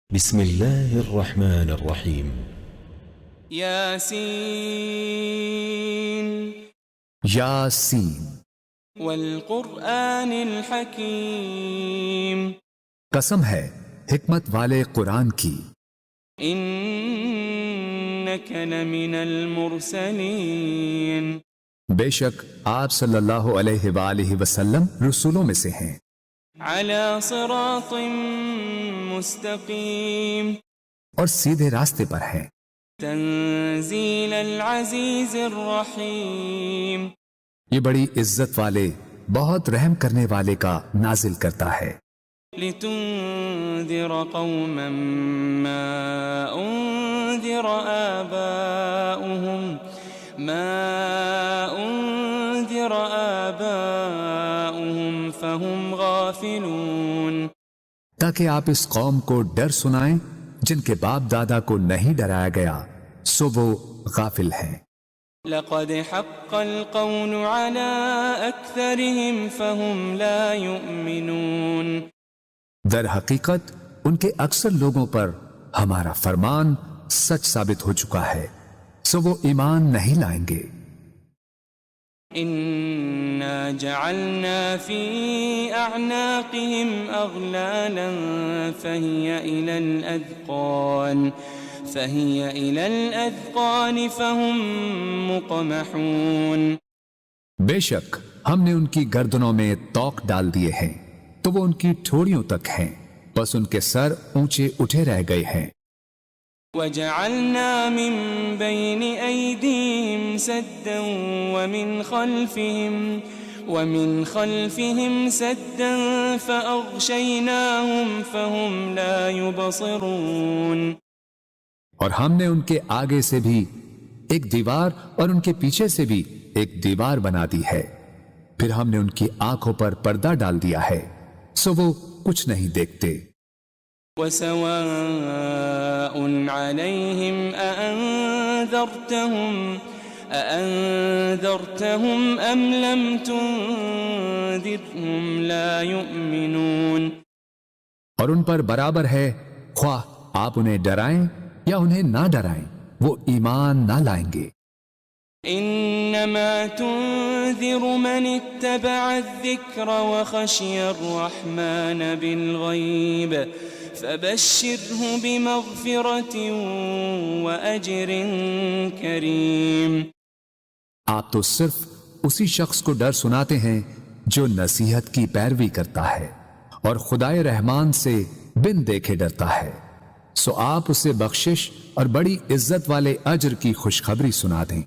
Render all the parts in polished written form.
بسم الله الرحمن الرحيم ياسين یاسین والقرآن الحكيم قسم ہے حکمت والے قرآن کی، إنك لمن المرسلين بے شک آپ صلی اللہ علیہ وآلہ وسلم رسولوں میں سے ہیں، على صراط مستقيم اور سیدھے راستے پر ہیں، تنزيل العزيز الرحيم یہ بڑی عزت والے بہت رحم کرنے والے کا نازل کرتا ہے، لتنذر قوما ما أنذر آباؤهم فهم غافلون تاکہ آپ اس قوم کو ڈر سنائیں جن کے باپ دادا کو نہیں ڈرایا گیا سو وہ غافل ہیں۔ لقد حق القول على أكثرهم فهم لا يؤمنون در حقیقت ان کے اکثر لوگوں پر ہمارا فرمان سچ ثابت ہو چکا ہے سو وہ ایمان نہیں لائیں گے۔ إنا جعلنا في أعناقهم أغلالا فهي إلى الأذقان فهم مقمحون بے شک ہم نے ان کی گردنوں میں توق ڈال دیے ہیں تو وہ ان کی ٹھوڑیوں تک ہیں، بس ان کے سر اونچے اٹھے رہ گئے ہیں۔ وجعلنا من بين أيديهم سدا ومن خلفهم سدا فأغشيناهم فهم لا يبصرون اور ہم نے ان کے آگے سے بھی ایک دیوار اور ان کے پیچھے سے بھی ایک دیوار بنا دی ہے، پھر ہم نے ان کی آنکھوں پر پردہ ڈال دیا ہے سو وہ کچھ نہیں دیکھتے۔ وسواء عليهم أأنذرتهم أم لم تنذرهم لا يؤمنون اور ان پر برابر ہے خواہ آپ انہیں ڈرائیں یا انہیں نہ ڈرائیں وہ ایمان نہ لائیں گے۔ إنما تنذر من اتبع الذكر وخشي الرحمن بالغيب فبشره بمغفرة وأجر كريم آپ تو صرف اسی شخص کو ڈر سناتے ہیں جو نصیحت کی پیروی کرتا ہے اور خدائے رحمان سے بن دیکھے ڈرتا ہے، سو آپ اسے بخشش اور بڑی عزت والے اجر کی خوشخبری سنا دیں۔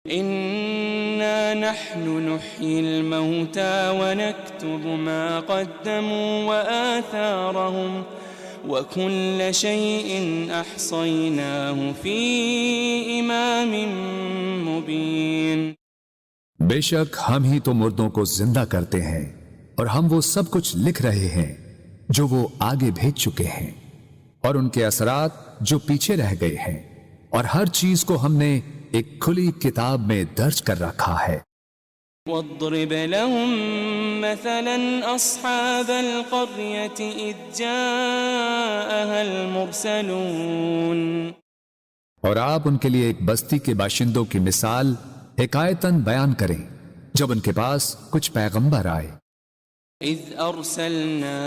إنا نحن نحيي الموتى ونكتب ما قدموا وآثارهم وكل شيء أحصيناه في إمام مبين بے شک ہم ہی تو مردوں کو زندہ کرتے ہیں اور ہم وہ سب کچھ لکھ رہے ہیں جو وہ آگے بھیج چکے ہیں اور ان کے اثرات جو پیچھے رہ گئے ہیں، اور ہر چیز کو ہم نے ایک کھلی کتاب میں درج کر رکھا ہے۔ واضرب لهم مثلا أصحاب القرية إذ جاءها المرسلون اور آپ ان کے لیے ایک بستی کے باشندوں کی مثال حکایتاً بیان کریں جب ان کے پاس کچھ پیغمبر آئے۔ إذ أرسلنا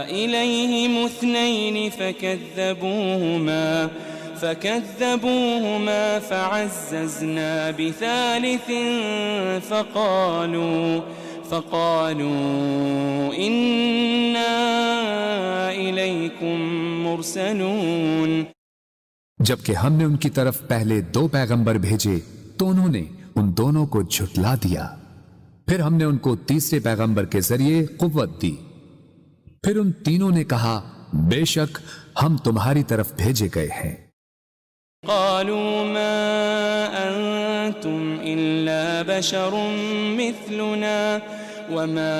إليهم اثنين فكذبوهما فعززنا بثالث فقالوا إنا إليكم مرسلون جبکہ ہم نے ان کی طرف پہلے 2 پیغمبر بھیجے تو انہوں نے ان دونوں کو جھٹلا دیا، پھر ہم نے ان کو تیسرے پیغمبر کے ذریعے قوت دی، پھر ان تینوں نے کہا بے شک ہم تمہاری طرف بھیجے گئے ہیں۔ قالوا ما أنتم إلا بشر مثلنا وما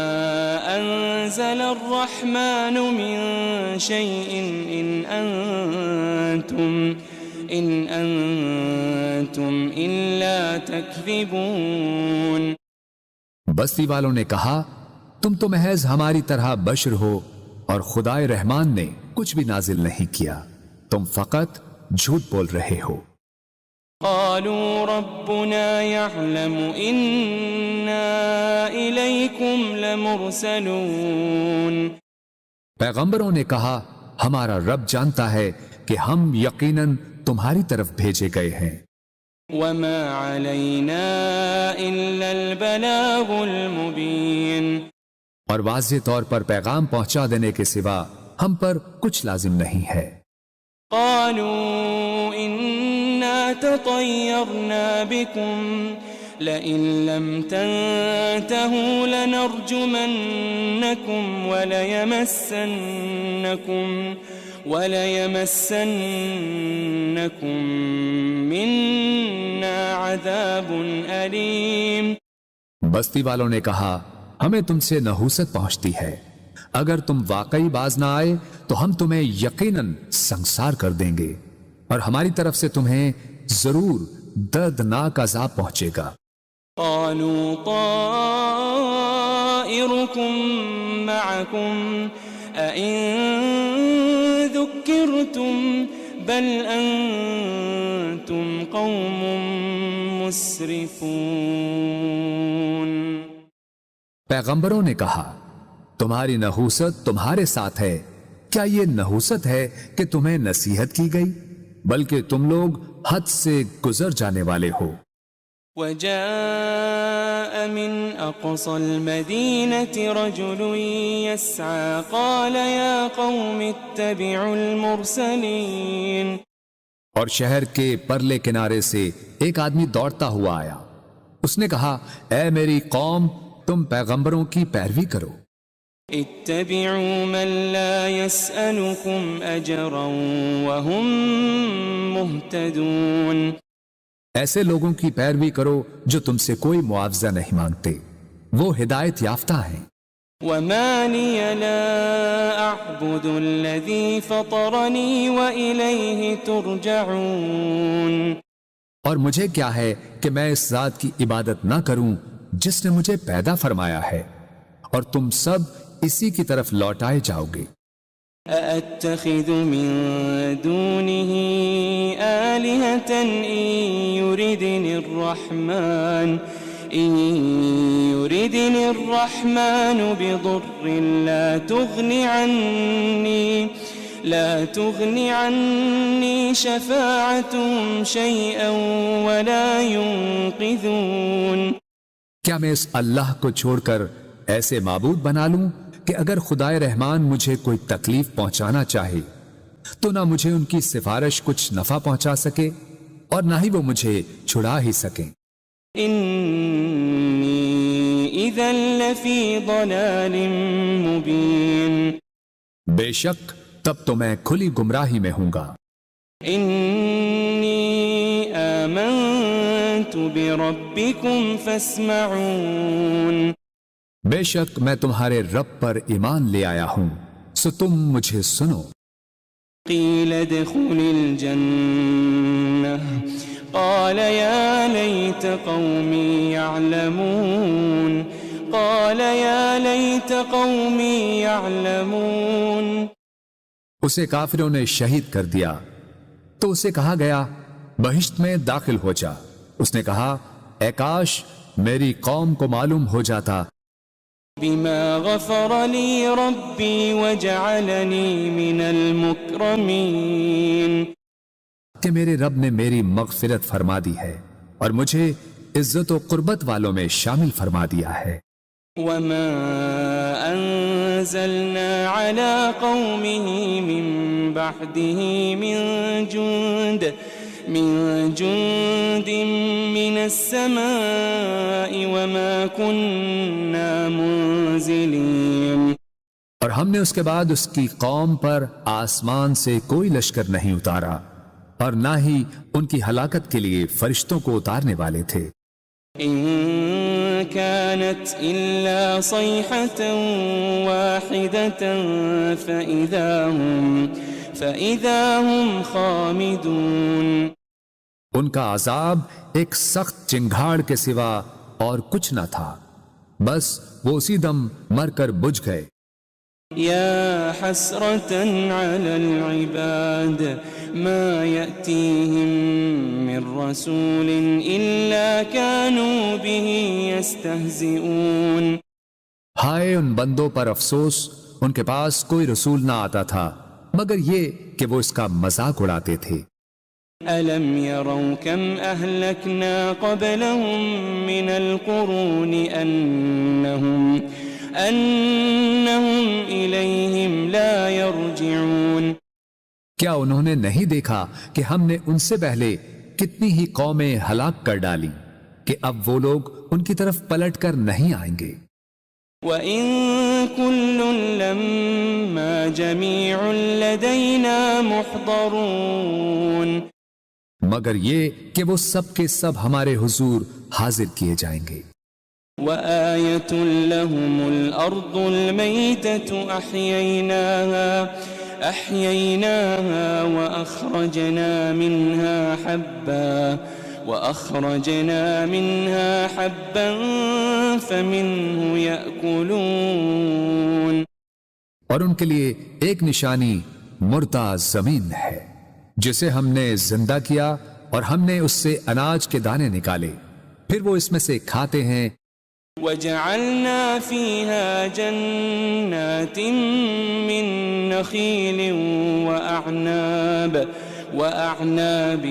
أنزل الرحمن من شيء إن أنتم إلا تكذبون بستی والوں نے کہا تم تو محض ہماری طرح بشر ہو اور خدائے رحمان نے کچھ بھی نازل نہیں کیا، تم فقط جھوٹ بول رہے ہو۔ قالوا ربنا يعلم إنا إليكم لمرسلون۔ پیغمبروں نے کہا ہمارا رب جانتا ہے کہ ہم یقیناً تمہاری طرف بھیجے گئے ہیں۔ وما علينا إلا البلاغ المبين۔ اور واضح طور پر پیغام پہنچا دینے کے سوا ہم پر کچھ لازم نہیں ہے۔ قالوا إنا تطيرنا بكم لئن لم تنتهوا لنرجمنكم وليمسنكم منا عذاب أليم۔ بستی والوں نے کہا ہمیں تم سے نحوست پہنچتی ہے، اگر تم واقعی باز نہ آئے تو ہم تمہیں یقیناً سنسار کر دیں گے، اور ہماری طرف سے تمہیں ضرور دردناک عذاب پہنچے گا۔ قالوا طائركم معكم أئن ذكرتم بل أنتم قوم مسرفون۔ پیغمبروں نے کہا تمہاری نحوست تمہارے ساتھ ہے، کیا یہ نحوست ہے کہ تمہیں نصیحت کی گئی؟ بلکہ تم لوگ حد سے گزر جانے والے ہو۔ وجاء من أقصى المدينة رجل يسعى قال يا قوم اتبعوا المرسلين۔ اور شہر کے پرلے کنارے سے ایک آدمی دوڑتا ہوا آیا، اس نے کہا اے میری قوم تم پیغمبروں کی پیروی کرو۔ اتبعوا من لا يسألكم أجرا وهم مهتدون۔ ایسے لوگوں کی پیروی کرو جو تم سے کوئی معاوضہ نہیں مانگتے، وہ ہدایت یافتہ ہیں۔ وما لي لا أعبد الذي فطرني وإليه ترجعون۔ اور مجھے کیا ہے کہ میں اس ذات کی عبادت نہ کروں جس نے مجھے پیدا فرمایا ہے، اور تم سب اسی کی طرف لوٹائے جاؤ گے۔ أأتخذ من دونه آلهة إن يردني الرحمن بضر لا تغني عني شفاعتهم شيئا ولا ينقذون۔ کیا میں اس اللہ کو چھوڑ کر ایسے معبود بنا لوں کہ اگر خدائے رحمان مجھے کوئی تکلیف پہنچانا چاہے تو نہ مجھے ان کی سفارش کچھ نفع پہنچا سکے اور نہ ہی وہ مجھے چھڑا ہی سکیں۔ انی اذا لفی ضلال مبین۔ بے شک تب تو میں کھلی گمراہی میں ہوں گا۔ انی آمنت بربکم فاسمعون۔ بے شک میں تمہارے رب پر ایمان لے آیا ہوں، سو تم مجھے سنو۔ قیل ادخل الجنہ قال یا لیت قومی یعلمون۔ قال یا لیت قومی یعلمون۔ اسے کافروں نے شہید کر دیا تو اسے کہا گیا بہشت میں داخل ہو جا۔ اس نے کہا اے کاش میری قوم کو معلوم ہو جاتا بما غفر لی ربی وجعلنی من المکرمین، کہ میرے رب نے میری مغفرت فرما دی ہے اور مجھے عزت و قربت والوں میں شامل فرما دیا ہے۔ وما انزلنا على قومه من بعده من جند من السماء وما كنا منزلين۔ اور ہم نے اس کے بعد اس کی قوم پر آسمان سے کوئی لشکر نہیں اتارا اور نہ ہی ان کی ہلاکت کے لیے فرشتوں کو اتارنے والے تھے۔ إن كانت إلا صيحة واحدة فإذا هم خامدون۔ ان کا عذاب ایک سخت چنگھاڑ کے سوا اور کچھ نہ تھا، بس وہ اسی دم مر کر بجھ گئے۔ يا حسرة على العباد ما يأتيهم من رسول إلا كانوا به يستهزئون. ہائے ان بندوں پر افسوس، ان کے پاس کوئی رسول نہ آتا تھا مگر یہ کہ وہ اس کا مذاق اڑاتے تھے. ألم يروا كم أهلكنا قبلهم من القرون أنهم إليهم لا يرجعون. کیا انہوں نے نہیں دیکھا کہ ہم نے ان سے پہلے کتنی ہی قومیں ہلاک کر ڈالی کہ اب وہ لوگ ان کی طرف پلٹ کر نہیں آئیں گے. وَإِن كُلٌّ لَمَّا جَمِيعٌ لَدَيْنَا مُحْضَرُونَ. مگر یہ کہ وہ سب کے سب ہمارے حضور حاضر کیے جائیں گے. وَآيَةٌ لَهُمُ الْأَرْضُ الْمَيْتَةُ أَحْيَيْنَاهَا وَأَخْرَجْنَا مِنْهَا حَبًّا فَمِنْهُ يَأْكُلُونَ. اور ان کے لیے ایک نشانی مردہ زمین ہے جسے ہم نے زندہ کیا اور ہم نے اس سے اناج کے دانے نکالے، پھر وہ اس میں سے کھاتے ہیں. وَجَعَلْنَا فِيهَا جَنَّاتٍ مِّن نَخِيلٍ وَأَعْنَابٍ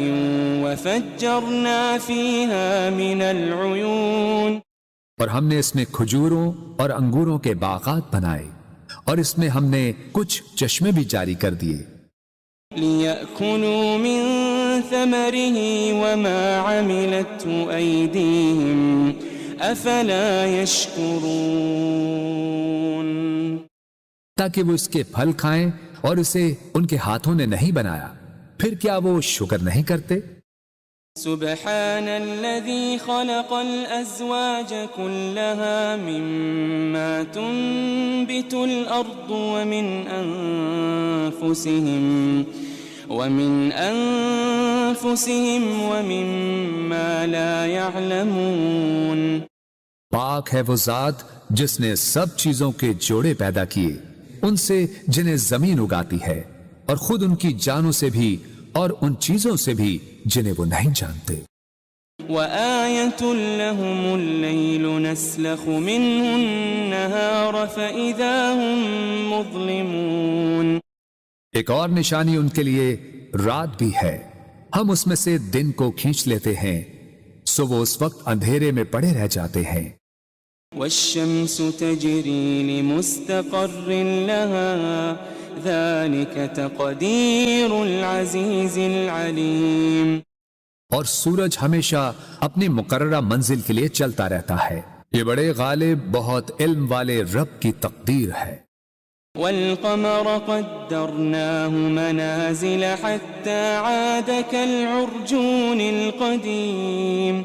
وَفَجَّرْنَا فِيهَا مِنَ الْعُيُونِ. اور ہم نے اس میں کھجوروں اور انگوروں کے باغات بنائے اور اس میں ہم نے کچھ چشمے بھی جاری کر دیے. لِيَأْكُلُوا مِن ثَمَرِهِ وَمَا عَمِلَتْهُ أَيْدِيهِمْ أَفَلَا يَشْكُرُونَ. تاکہ وہ اس کے پھل کھائیں اور اسے ان کے ہاتھوں نے نہیں بنایا، پھر کیا وہ شکر نہیں کرتے؟ سبحان الذي خلق الأزواج كلها مما تنبت الأرض ومن أنفسهم ومما لا يعلمون. پاک ہے وہ ذات جس نے سب چیزوں کے جوڑے پیدا کیے، ان سے جنہیں زمین اگاتی ہے اور خود ان کی جانوں سے بھی اور ان چیزوں سے بھی جنہیں وہ نہیں جانتے. وَآيَةٌ لَهُمُ اللَّيْلُ نَسْلَخُ مِنْهُ النَّهَارَ فَإِذَا هُمْ مُظْلِمُونَ. ایک اور نشانی ان کے لیے رات بھی ہے، ہم اس میں سے دن کو کھینچ لیتے ہیں سو وہ اس وقت اندھیرے میں پڑے رہ جاتے ہیں. وَالشَّمْسُ تَجْرِي لِمُسْتَقَرٍّ لَهَا ذَلِكَ تَقْدِيرُ الْعَزِيزِ الْعَلِيمِ. اور سورج ہمیشہ اپنی مقررہ منزل کے لیے چلتا رہتا ہے، یہ بڑے غالب بہت علم والے رب کی تقدیر ہے. وَالْقَمَرَ قَدَّرْنَاهُ مَنَازِلَ حَتَّى عَادَ كَالْعُرْجُونِ الْقَدِيمِ.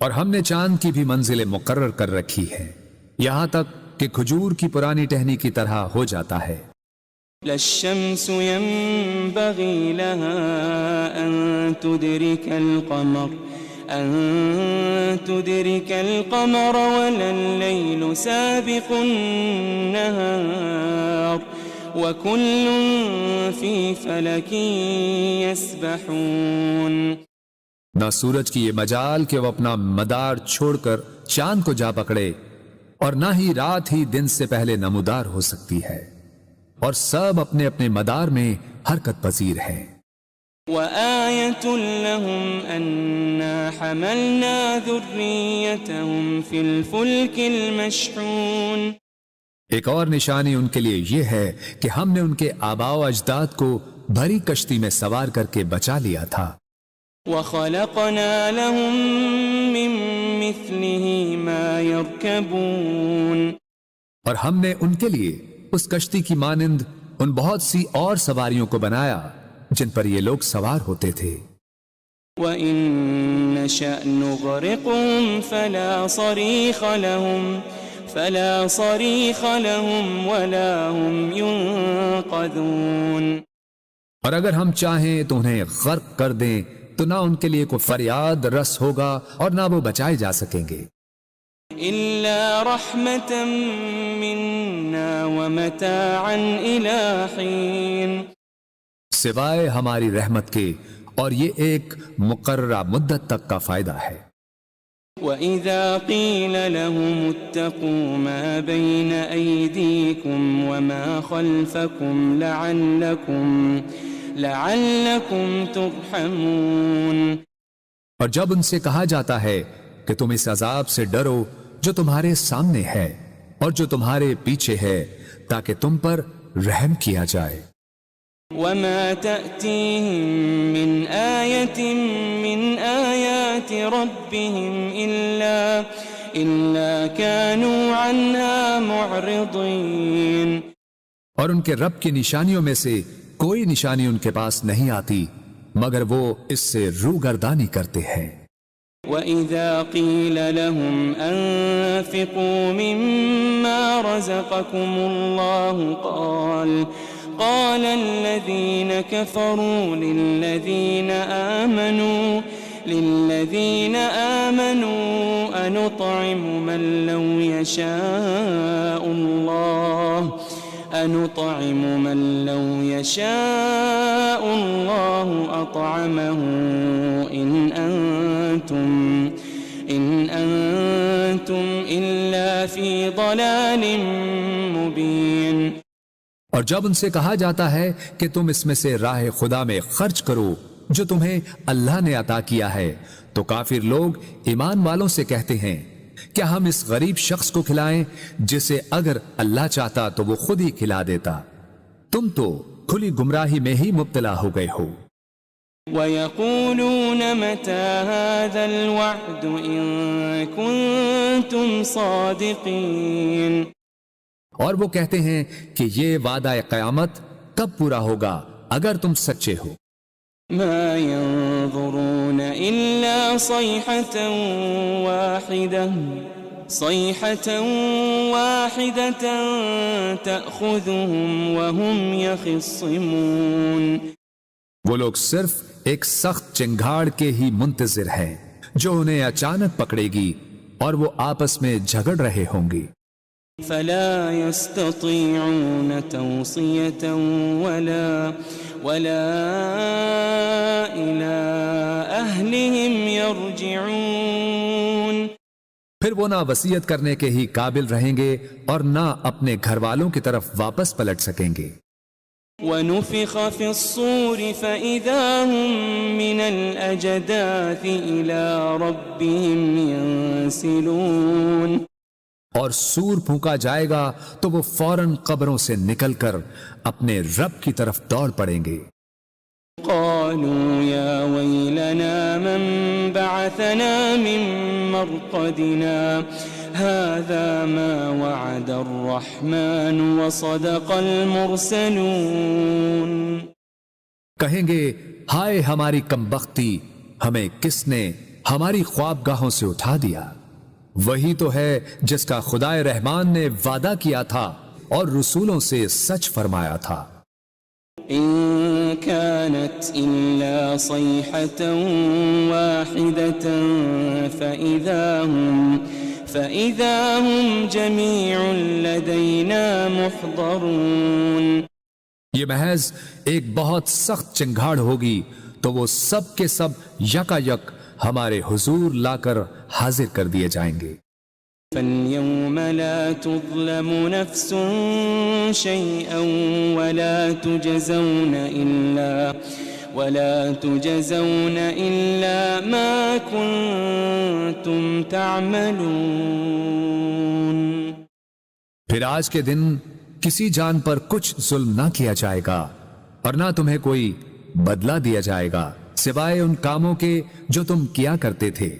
اور ہم نے چاند کی بھی منزلیں مقرر کر رکھی ہے یہاں تک کہ کھجور کی پرانی ٹہنی کی طرح ہو جاتا ہے. لا الشمس ينبغي لها أن تدرك القمر ولا الليل سابق النهار وكل في فلك يسبحون. نہ سورج کی یہ مجال کہ وہ اپنا مدار چھوڑ کر چاند کو جا پکڑے، اور نہ ہی رات ہی دن سے پہلے نمودار ہو سکتی ہے، اور سب اپنے اپنے مدار میں حرکت پذیر ہیں. وَآيَةٌ لَهُمْ أَنَّا حَمَلْنَا ذُرِّيَّتَهُمْ فِي الْفُلْكِ الْمَشْحُونِ. ایک اور نشانی ان کے لیے یہ ہے کہ ہم نے ان کے آباء و اجداد کو بھری کشتی میں سوار کر کے بچا لیا تھا. وَخَلَقْنَا لَهُم مِّن مِّثْلِهِ مَا يَرْكَبُونَ. اور ہم نے ان کے لیے اس کشتی کی مانند ان بہت سی اور سواریوں کو بنایا جن پر یہ لوگ سوار ہوتے تھے. وَإِن نَّشَأْ نُغْرِقْهُمْ فَلَا صَرِيخَ لَهُمْ وَلَا هُمْ يُنقَذُونَ. اور اگر ہم چاہیں تو انہیں غرق کر دیں تو نہ ان کے لیے کوئی فریاد رس ہوگا اور نہ وہ بچائے جا سکیں گے. إلا رحمة منا ومتاعا إلى حين سوائے ہماری رحمت کے، اور یہ ایک مقررہ مدت تک کا فائدہ ہے۔ وَإِذَا قِيلَ لَهُمُ اتَّقُوا مَا بَيْنَ أَيْدِيكُمْ وَمَا خَلْفَكُمْ لَعَلَّكُمْ تُرْحَمُونَ، اور جب ان سے کہا جاتا ہے کہ تم اس عذاب سے ڈرو جو تمہارے سامنے ہے اور جو تمہارے پیچھے ہے، تاکہ تم پر رحم کیا جائے۔ وَمَا تَأْتِيهِم مِّنْ آيَةٍ مِّنْ آيَاتِ رَبِّهِمْ إِلَّا كَانُوا عَنْهَا مُعْرِضِينَ، اور ان کے رب کی نشانیوں میں سے کوئی نشانی ان کے پاس نہیں آتی مگر وہ اس سے روگردانی کرتے ہیں۔ وَإِذَا قِيلَ لَهُمْ أَنفِقُوا مِمَّا رَزَقَكُمُ اللَّهُ قال الذين كفروا للذين آمنوا أنطعم من لو يشاء الله أطعمه إن أنتم إلا في ضلال مبين۔ اور جب ان سے کہا جاتا ہے کہ تم اس میں سے راہ خدا میں خرچ کرو جو تمہیں اللہ نے عطا کیا ہے، تو کافر لوگ ایمان والوں سے کہتے ہیں کیا ہم اس غریب شخص کو کھلائیں جسے اگر اللہ چاہتا تو وہ خود ہی کھلا دیتا، تم تو کھلی گمراہی میں ہی مبتلا ہو گئے ہو۔ وَيَقُولُونَ مَتَى هَذَا الْوَعْدُ إِن كُنتُمْ صَادِقِينَ، اور وہ کہتے ہیں کہ یہ وعدہ قیامت کب پورا ہوگا اگر تم سچے ہو۔ ما ينظرون إلا صيحة واحدة تأخذهم وهم يخصمون، وہ لوگ صرف ایک سخت چنگھاڑ کے ہی منتظر ہیں جو انہیں اچانک پکڑے گی اور وہ آپس میں جھگڑ رہے ہوں گے۔ فلا يستطيعون توصية ولا إلى أهلهم يرجعون، پھر وہ نہ وصیت کرنے کے ہی قابل رہیں گے اور نہ اپنے گھر والوں کی طرف واپس پلٹ سکیں گے۔ ونفخ في الصور فإذا هم من الأجداث إلى ربهم ينسلون، اور سور پھونکا جائے گا تو وہ فوراً قبروں سے نکل کر اپنے رب کی طرف دوڑ پڑیں گے۔ قالوا يا ويلنا من بعثنا من مرقدنا هذا ما وعد الرحمن وصدق المرسلون، کہیں گے ہائے ہماری کمبختی، ہمیں کس نے ہماری خوابگاہوں سے اٹھا دیا، وہی تو ہے جس کا خدائے رحمان نے وعدہ کیا تھا اور رسولوں سے سچ فرمایا تھا۔ إن كانت إلا صيحة واحدة فإذا هم جميع لدينا محضرون، یہ محض ایک بہت سخت چنگھاڑ ہوگی تو وہ سب کے سب یکا یک ہمارے حضور لا کر حاضر کر دیے جائیں گے۔ فَالْيَوْمَ لَا تُظْلَمُ نَفْسٌ شَيْئًا وَلَا تُجَزَوْنَ إِلَّا مَا كُنتُمْ تَعْمَلُونَ، پھر آج کے دن کسی جان پر کچھ ظلم نہ کیا جائے گا اور نہ تمہیں کوئی بدلہ دیا جائے گا سوائے ان کاموں کے جو تم کیا کرتے تھے۔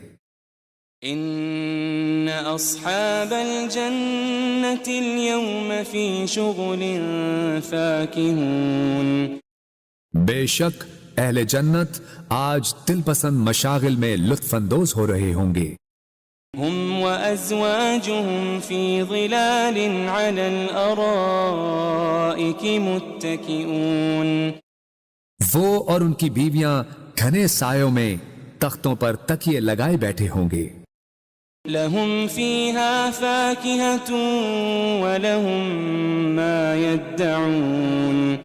ان اصحاب الجنة اليوم في شغل فاكهون، بے شک اہل جنت آج دل پسند مشاغل میں لطف اندوز ہو رہے ہوں گے۔ هم وازواجهم في ظلال على الارائك متكئون، وہ اور ان کی بیویاں گھنے سایوں میں تختوں پر تکیے لگائے بیٹھے ہوں گے۔ لهم فيها فاكهة ولهم ما يدعون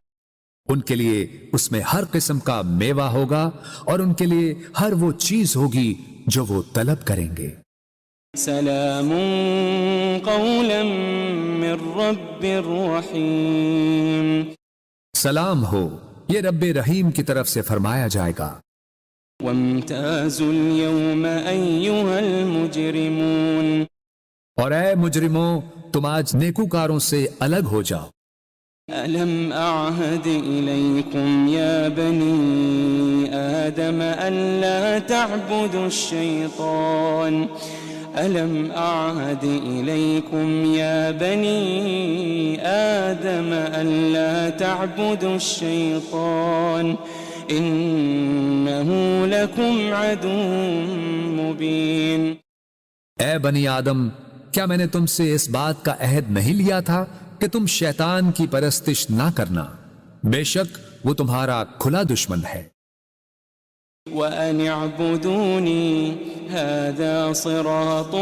ان کے لیے اس میں ہر قسم کا میوہ ہوگا اور ان کے لیے ہر وہ چیز ہوگی جو وہ طلب کریں گے۔ سلام قولا من رب رحیم، سلام ہو، یہ رب رحیم کی طرف سے فرمایا جائے گا۔ وامتازوا اليوم أيها المجرمون، اور اے مجرموں، تم آج نیکوکاروں سے الگ ہو جاؤ۔ ألم أعهد إليكم يا بني آدم ألا تعبدوا الشيطان ألم أعهد إليكم يا بني آدم ألا تعبدوا الشيطان إنه لكم عدو مبين۔ اے بنی آدم، کیا میں نے تم سے اس بات کا عہد نہیں لیا تھا کہ تم شیطان کی پرستش نہ کرنا؟ بے شک وہ تمہارا کھلا دشمن ہے۔ وَأَنِ اعْبُدُونِي هَذَا صِرَاطٌ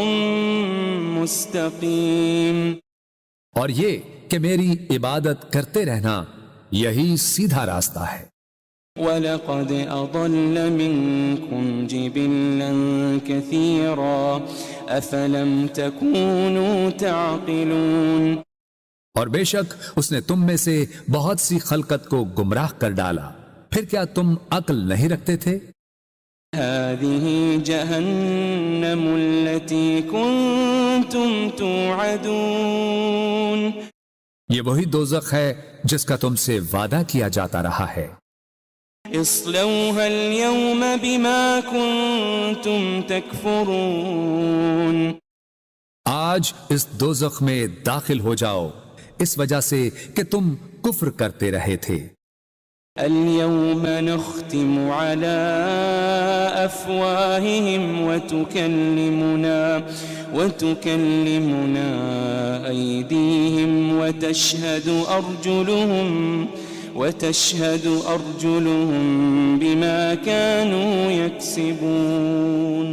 مُسْتَقِيمٌ، اور یہ کہ میری عبادت کرتے رہنا یہی سیدھا راستہ ہے۔ وَلَقَدْ أَضَلَّ مِنْكُمْ جِبِلًّا كَثِيرًا أَفَلَمْ تَكُونُوا تَعْقِلُونَ، اور بے شک اس نے تم میں سے بہت سی خلقت کو گمراہ کر ڈالا، پھر کیا تم عقل نہیں رکھتے تھے؟ هذه جهنم التي كنتم توعدون، یہ وہی دوزخ ہے جس کا تم سے وعدہ کیا جاتا رہا ہے۔ اصلوها اليوم بما كنتم تكفرون، آج اس دوزخ میں داخل ہو جاؤ اس وجہ سے کہ تم کفر کرتے رہے تھے۔ اليوم نختم على أفواههم وتكلمنا أيديهم وتشهد أرجلهم بما كانوا يكسبون۔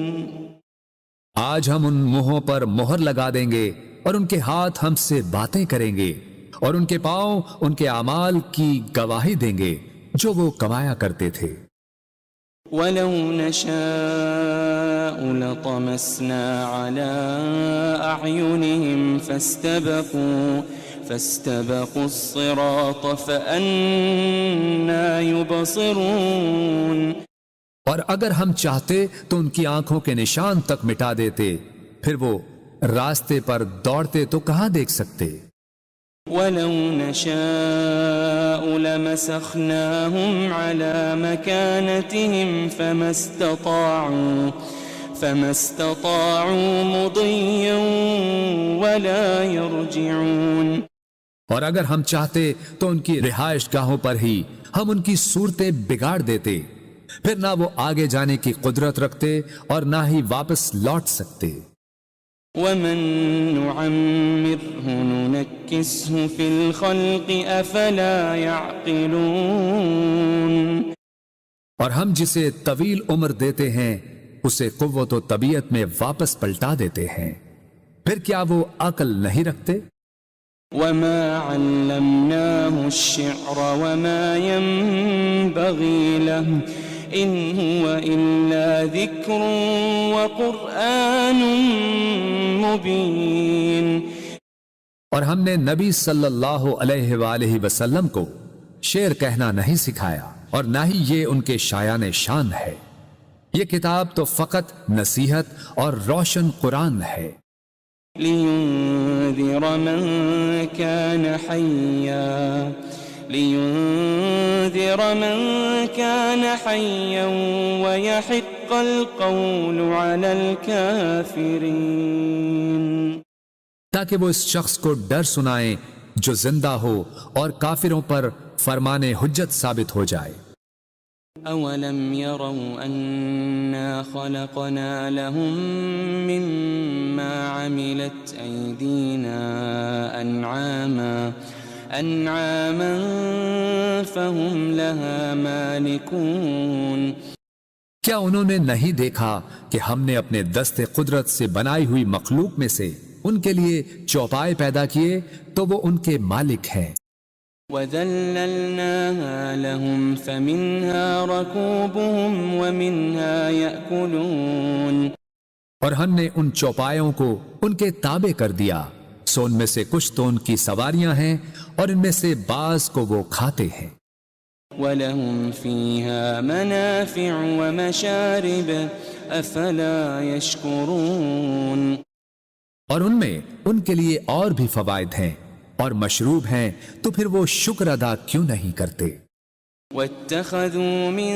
آج ہم ان منہوں پر مہر لگا دیں گے اور ان کے ہاتھ ہم سے باتیں کریں گے اور ان کے پاؤں ان کے اعمال کی گواہی دیں گے جو وہ کمایا کرتے تھے۔ وَلَوْ نَشَاءُ لَطَمَسْنَا عَلَىٰ أَعْيُنِهِمْ فَاسْتَبَقُوا الصِّرَاطَ فَأَنَّىٰ يُبْصِرُونَ، اور اگر ہم چاہتے تو ان کی آنکھوں کے نشان تک مٹا دیتے، پھر وہ راستے پر دوڑتے تو کہاں دیکھ سکتے۔ وَلَوْ نَشَاءُ لَمَسَخْنَاهُمْ عَلَىٰ مَكَانَتِهِمْ فَمَا اسْتَطَاعُوا مُضِيًّا وَلَا يَرْجِعُونَ، اور اگر ہم چاہتے تو ان کی رہائش گاہوں پر ہی ہم ان کی صورتیں بگاڑ دیتے، پھر نہ وہ آگے جانے کی قدرت رکھتے اور نہ ہی واپس لوٹ سکتے۔ وَمَن نُعَمِّرْهُ نُنَكِّسْهُ فِي الْخَلْقِ أَفَلَا يَعْقِلُونَ، اور ہم جسے طویل عمر دیتے ہیں اسے قوت و طبیعت میں واپس پلٹا دیتے ہیں، پھر کیا وہ عقل نہیں رکھتے؟ وَمَا عَلَّمْنَاهُ الشِّعْرَ وَمَا يَنبَغِي لَهُ إِنْ هُوَ إِلَّا ذِكْرٌ وَقُرْآنٌ مُبِينٌ، اور ہم نے نبی صلی اللہ علیہ وآلہ وسلم کو شعر کہنا نہیں سکھایا اور نہ ہی یہ ان کے شایان شان ہے، یہ کتاب تو فقط نصیحت اور روشن قرآن ہے۔ لِيُنذِرَ مَن كَانَ حَيًّا وَيَحِقَّ الْقَوْلُ عَلَى الْكَافِرِينَ، تاکہ وہ اس شخص کو ڈر سنائیں جو زندہ ہو اور کافروں پر فرمان حجت ثابت ہو جائے۔ أَوَلَمْ يَرَوْا أَنَّا خَلَقْنَا لَهُم مِّمَّا عَمِلَتْ أَيْدِينَا أَنْعَامًا فَهُمْ لَهَا مَالِكُونَ، کیا انہوں نے نہیں دیکھا کہ ہم نے اپنے دست قدرت سے بنائی ہوئی مخلوق میں سے ان کے لیے چوپائے پیدا کیے تو وہ ان کے مالک ہیں. وَذَلَّلْنَاهَا لَهُمْ فَمِنْهَا رَكُوبُهُمْ وَمِنْهَا يَأْكُلُونَ. اور ہم نے ان چوپایوں کو ان کے تابع کر دیا، سو ان میں سے کچھ تو ان کی سواریاں ہیں اور ان میں سے بعض کو وہ کھاتے ہیں. وَلَهُمْ فِيهَا مَنَافِعُ وَمَشَارِبُ أَفَلَا يَشْكُرُونَ. اور ان میں ان کے لیے اور بھی فوائد ہیں اور مشروب ہیں، تو پھر وہ شکر ادا کیوں نہیں کرتے؟ وَاتَّخَذُوا مِن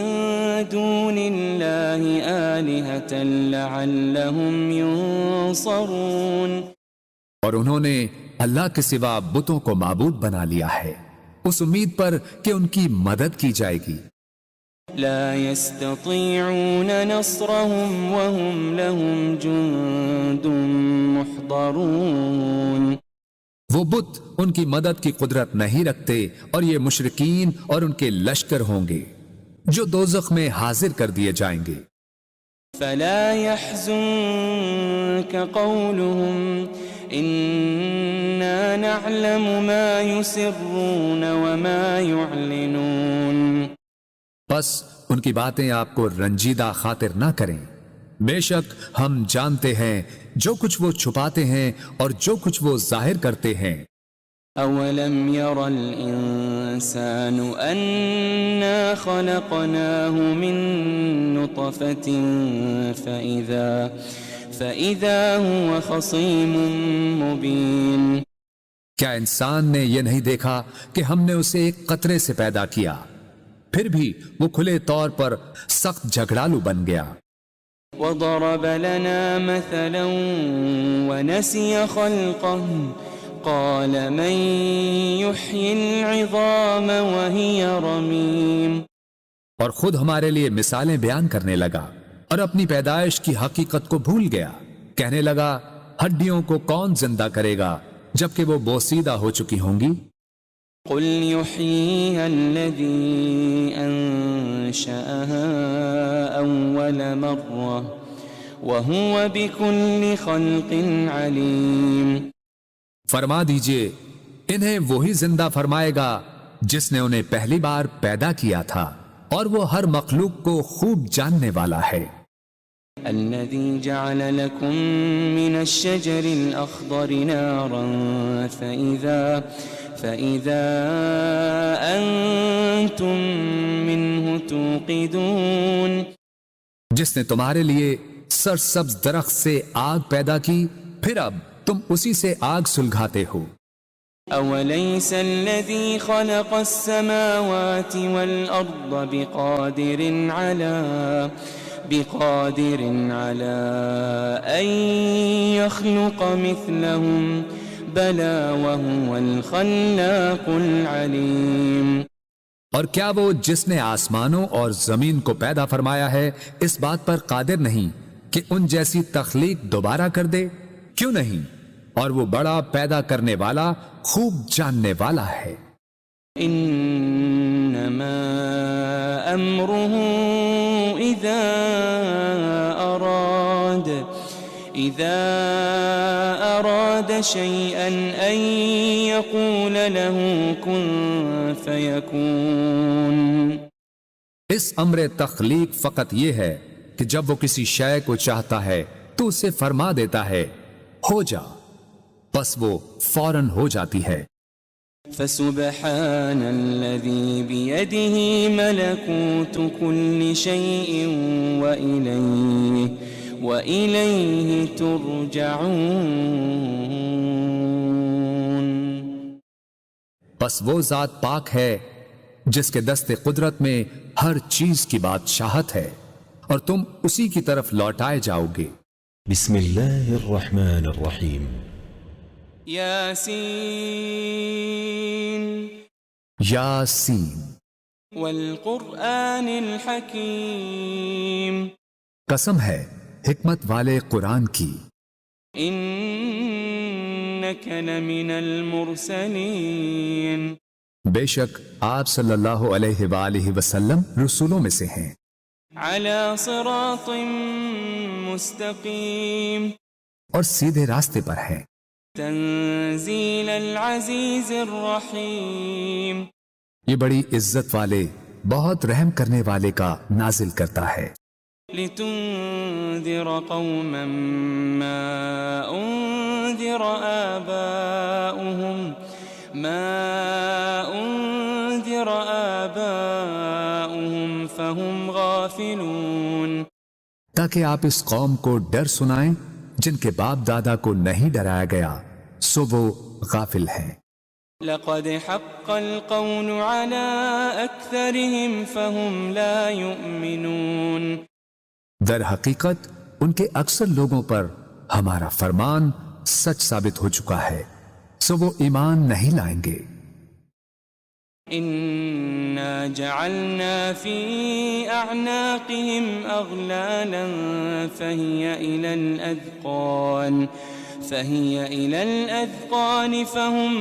دُونِ اللَّهِ آلِهَةً لَعَلَّهُمْ يُنصَرُونَ. اور انہوں نے اللہ کے سوا بتوں کو معبود بنا لیا ہے اس امید پر کہ ان کی مدد کی جائے گی. لا يستطيعون نصرهم وهم لهم جند محضرون. وہ بت ان کی مدد کی قدرت نہیں رکھتے اور یہ مشرکین اور ان کے لشکر ہوں گے جو دوزخ میں حاضر کر دیے جائیں گے. فلا يحزنك قولهم إنا نعلم ما يسرون وما يعلنون. بس ان کی باتیں آپ کو رنجیدہ خاطر نہ کریں، بے شک ہم جانتے ہیں جو کچھ وہ چھپاتے ہیں اور جو کچھ وہ ظاہر کرتے ہیں. أولم ير الإنسان أنا خلقناه من نطفة فإذا هو خصيم مبين. کیا انسان نے یہ نہیں دیکھا کہ ہم نے اسے ایک قطرے سے پیدا کیا، پھر بھی وہ کھلے طور پر سخت جھگڑالو بن گیا. وضرب لنا مثلا ونسي خلقه قال من يحيي العظام وهي رميم. اور خود ہمارے لیے مثالیں بیان کرنے لگا اور اپنی پیدائش کی حقیقت کو بھول گیا. کہنے لگا ہڈیوں کو کون زندہ کرے گا جبکہ وہ بوسیدہ ہو چکی ہوں گی. قل يحييها الذي أنشأها أول مرة وهو بكل خلق عليم. فرما دیجئے انہیں وہی زندہ فرمائے گا جس نے انہیں پہلی بار پیدا کیا تھا اور وہ ہر مخلوق کو خوب جاننے والا ہے. الذي جعل لكم من الشجر الأخضر نارا فإذا أنتم منه توقدون. جس نے تمہارے لیے سرسبز درخت سے آگ پیدا کی پھر اب تم اسی سے آگ سلگھاتے ہو. أوليس الذي خلق السماوات والأرض بقادر على أن يخلق مثلهم بلى وهو الخلاق العليم. اور کیا وہ جس نے آسمانوں اور زمین کو پیدا فرمایا ہے اس بات پر قادر نہیں کہ ان جیسی تخلیق دوبارہ کر دے؟ کیوں نہیں، اور وہ بڑا پیدا کرنے والا خوب جاننے والا ہے. انما امره اذا اراد شيئا ان يقول له كن فيكون. اس امر تخلیق فقط یہ ہے کہ جب وہ کسی شے کو چاہتا ہے تو اسے فرما دیتا ہے ہو جا، بس وہ فوراً ہو جاتی ہے. فسبحان الذي بيده ملكوت كل شيء وإليه ترجعون. بس وہ ذات پاک ہے جس کے دست قدرت میں ہر چیز کی بادشاہت ہے اور تم اسی کی طرف لوٹائے جاؤ گے. بسم الله الرحمن الرحيم. ياسين یاسین والقرآن الحكيم. قسم ہے حکمت والے قرآن کی. إنك لمن المرسلين. بے شک آپ صلی اللہ علیہ وآلہ وسلم رسولوں میں سے ہیں. على صراط مستقيم اور سیدھے راستے پر ہیں۔ تنزيل العزيز الرحيم یہ بڑی عزت والے، بہت رحم کرنے والے کا نازل کرتا ہے، لتنذر قوما ما أنذر آباؤهم فهم غافلون، تاکہ آپ اس قوم کو ڈر سنائیں جن کے باپ دادا کو نہیں ڈرایا گیا، سو وہ غافل ہیں۔ لقد حق القول على أكثرهم فهم لا يؤمنون، در حقیقت ان کے اکثر لوگوں پر ہمارا فرمان سچ ثابت ہو چکا ہے، سو وہ ایمان نہیں لائیں گے۔ إنا جعلنا في أعناقهم أغلالا فهي إلى الأذقان فهم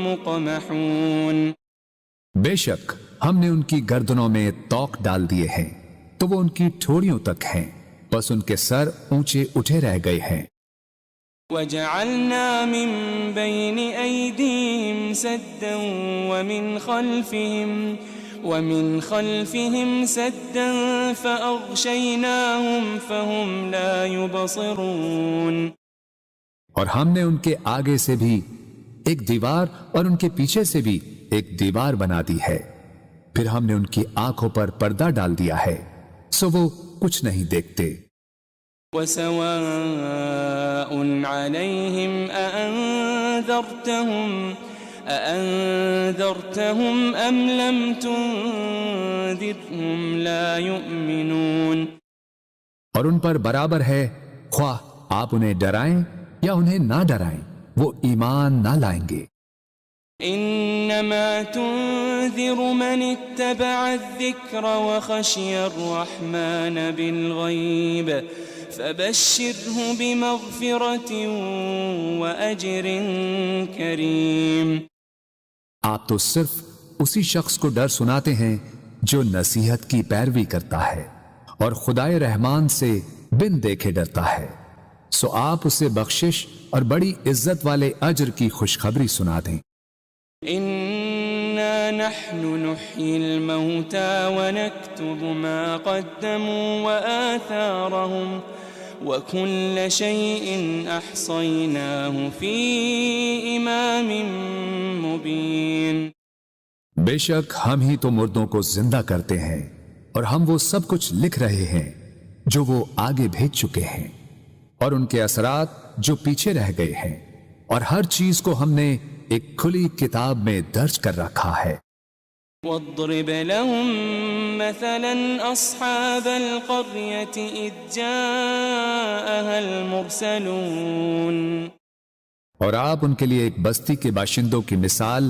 مقمحون، بے شک ہم نے ان کی گردنوں میں توق ڈال دیے ہیں تو وہ ان کی ٹھوڑیوں تک ہیں، بس ان کے سر اونچے اٹھے رہ گئے ہیں۔ وجعلنا من بين أيديهم سدا ومن خلفهم سدا فأغشيناهم فهم لا يبصرون، اور ہم نے ان کے آگے سے بھی ایک دیوار اور ان کے پیچھے سے بھی ایک دیوار بنا دی ہے، پھر ہم نے ان کی آنکھوں پر پردہ ڈال دیا ہے، سو وہ کچھ نہیں دیکھتے۔ وسواء عليهم أأنذرتهم أم لم تنذرهم لا يؤمنون، اور ان پر برابر ہے خواہ آپ انہیں ڈرائیں یا انہیں نہ ڈرائیں، وہ ایمان نہ لائیں گے۔ إنما تنذر من اتبع الذكر وخشي الرحمن بالغيب فبشره بمغفرة وأجر كريم، آپ تو صرف اسی شخص کو ڈر سناتے ہیں جو نصیحت کی پیروی کرتا ہے اور خدائے رحمان سے بن دیکھے ڈرتا ہے، سو آپ اسے بخشش اور بڑی عزت والے اجر کی خوشخبری سنا دیں۔ إنا نحن نحيي الموتى ونكتب ما قدموا وآثارهم وكل شيء أحصيناه في إمام مبين، بے شک ہم ہی تو مردوں کو زندہ کرتے ہیں اور ہم وہ سب کچھ لکھ رہے ہیں جو وہ آگے بھیج چکے ہیں اور ان کے اثرات جو پیچھے رہ گئے ہیں، اور ہر چیز کو ہم نے ایک کھلی کتاب میں درج کر رکھا ہے۔ واضرب لهم مثلا أصحاب القرية إذ جاءها المرسلون، اور آپ ان کے لیے ایک بستی کے باشندوں کی مثال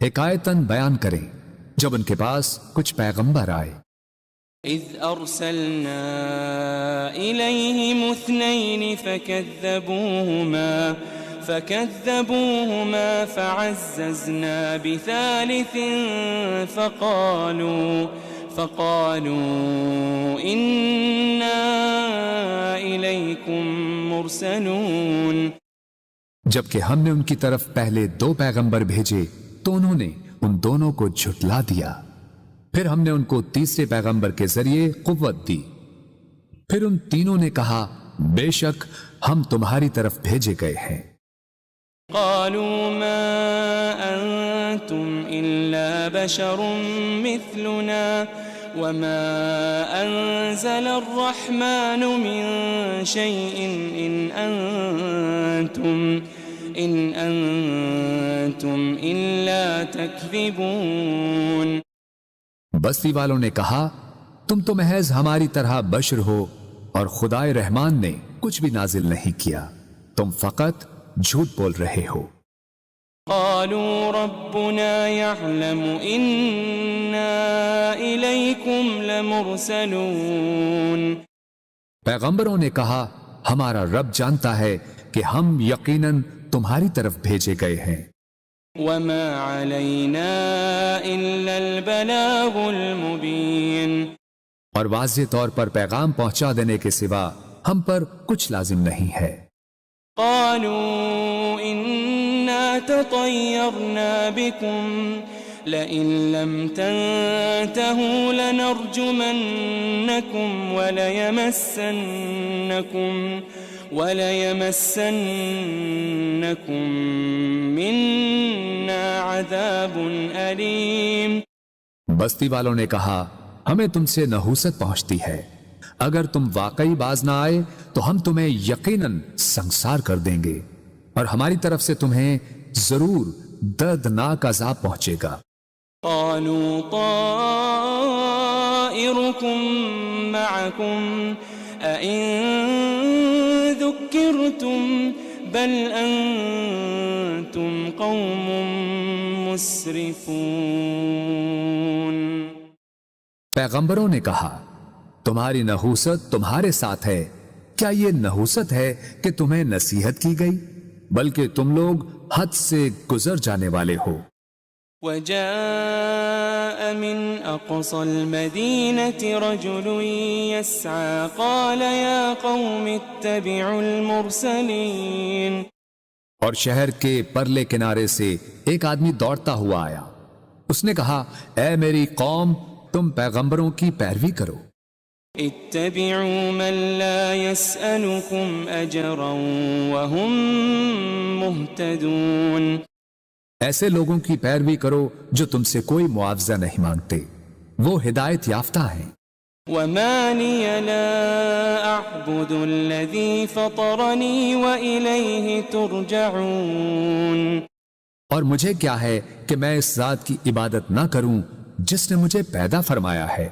حکایتاً بیان کریں جب ان کے پاس کچھ پیغمبر آئے۔ إذ أرسلنا إليهم اثنين فكذبوهما فعززنا بثالث فقالوا إنا إليكم مرسلون، جبکہ ہم نے ان کی طرف پہلے 2 پیغمبر بھیجے تو انہوں نے ان دونوں کو جھٹلا دیا، پھر ہم نے ان کو تیسرے پیغمبر کے ذریعے قوت دی، پھر ان تینوں نے کہا بے شک ہم تمہاری طرف بھیجے گئے ہیں۔ قالوا ما أنتم إلا بشر مثلنا وما أنزل الرحمن من شيء إن أنتم إلا تكذبون، بستی والوں نے کہا تم تو محض ہماری طرح بشر ہو اور خدائے رحمان نے کچھ بھی نازل نہیں کیا، تم فقط جھوٹ بول رہے ہو۔ قالوا ربنا يعلم إنا إليكم لمرسلون، پیغمبروں نے کہا ہمارا رب جانتا ہے کہ ہم یقیناً تمہاری طرف بھیجے گئے ہیں۔ وما علينا إلا البلاغ المبين، اور واضح طور پر پیغام پہنچا دینے کے سوا ہم پر کچھ لازم نہیں ہے۔ قالوا إنا تطيرنا بكم لئن لم تنتهوا لنرجمنكم وليمسنكم منا عذاب أليم۔ بستی والوں نے کہا ہمیں تم سے نحوست پہنچتی ہے، اگر تم واقعی باز نہ آئے تو ہم تمہیں یقیناً سنسار کر دیں گے اور ہماری طرف سے تمہیں ضرور دردناک عذاب پہنچے گا۔ قالوا طائركم معكم أئن ذكرتم بل أنتم قوم مسرفون۔ پیغمبروں نے کہا تمہاری نحوست تمہارے ساتھ ہے، کیا یہ نحوست ہے کہ تمہیں نصیحت کی گئی؟ بلکہ تم لوگ حد سے گزر جانے والے ہو۔ وجاء من أقصى المدينة رجل يسعى قال يا قوم اتبعوا المرسلين۔ اور شہر کے پرلے کنارے سے ایک آدمی دوڑتا ہوا آیا، اس نے کہا اے میری قوم تم پیغمبروں کی پیروی کرو۔ اتبعوا من لا يسألكم أجرا وهم مهتدون۔ ایسے لوگوں کی پیروی کرو جو تم سے کوئی معاوضہ نہیں مانگتے، وہ ہدایت یافتہ ہیں۔ وما لي لا أعبد الذي فطرني وإليه ترجعون۔ اور مجھے کیا ہے کہ میں اس ذات کی عبادت نہ کروں جس نے مجھے پیدا فرمایا ہے،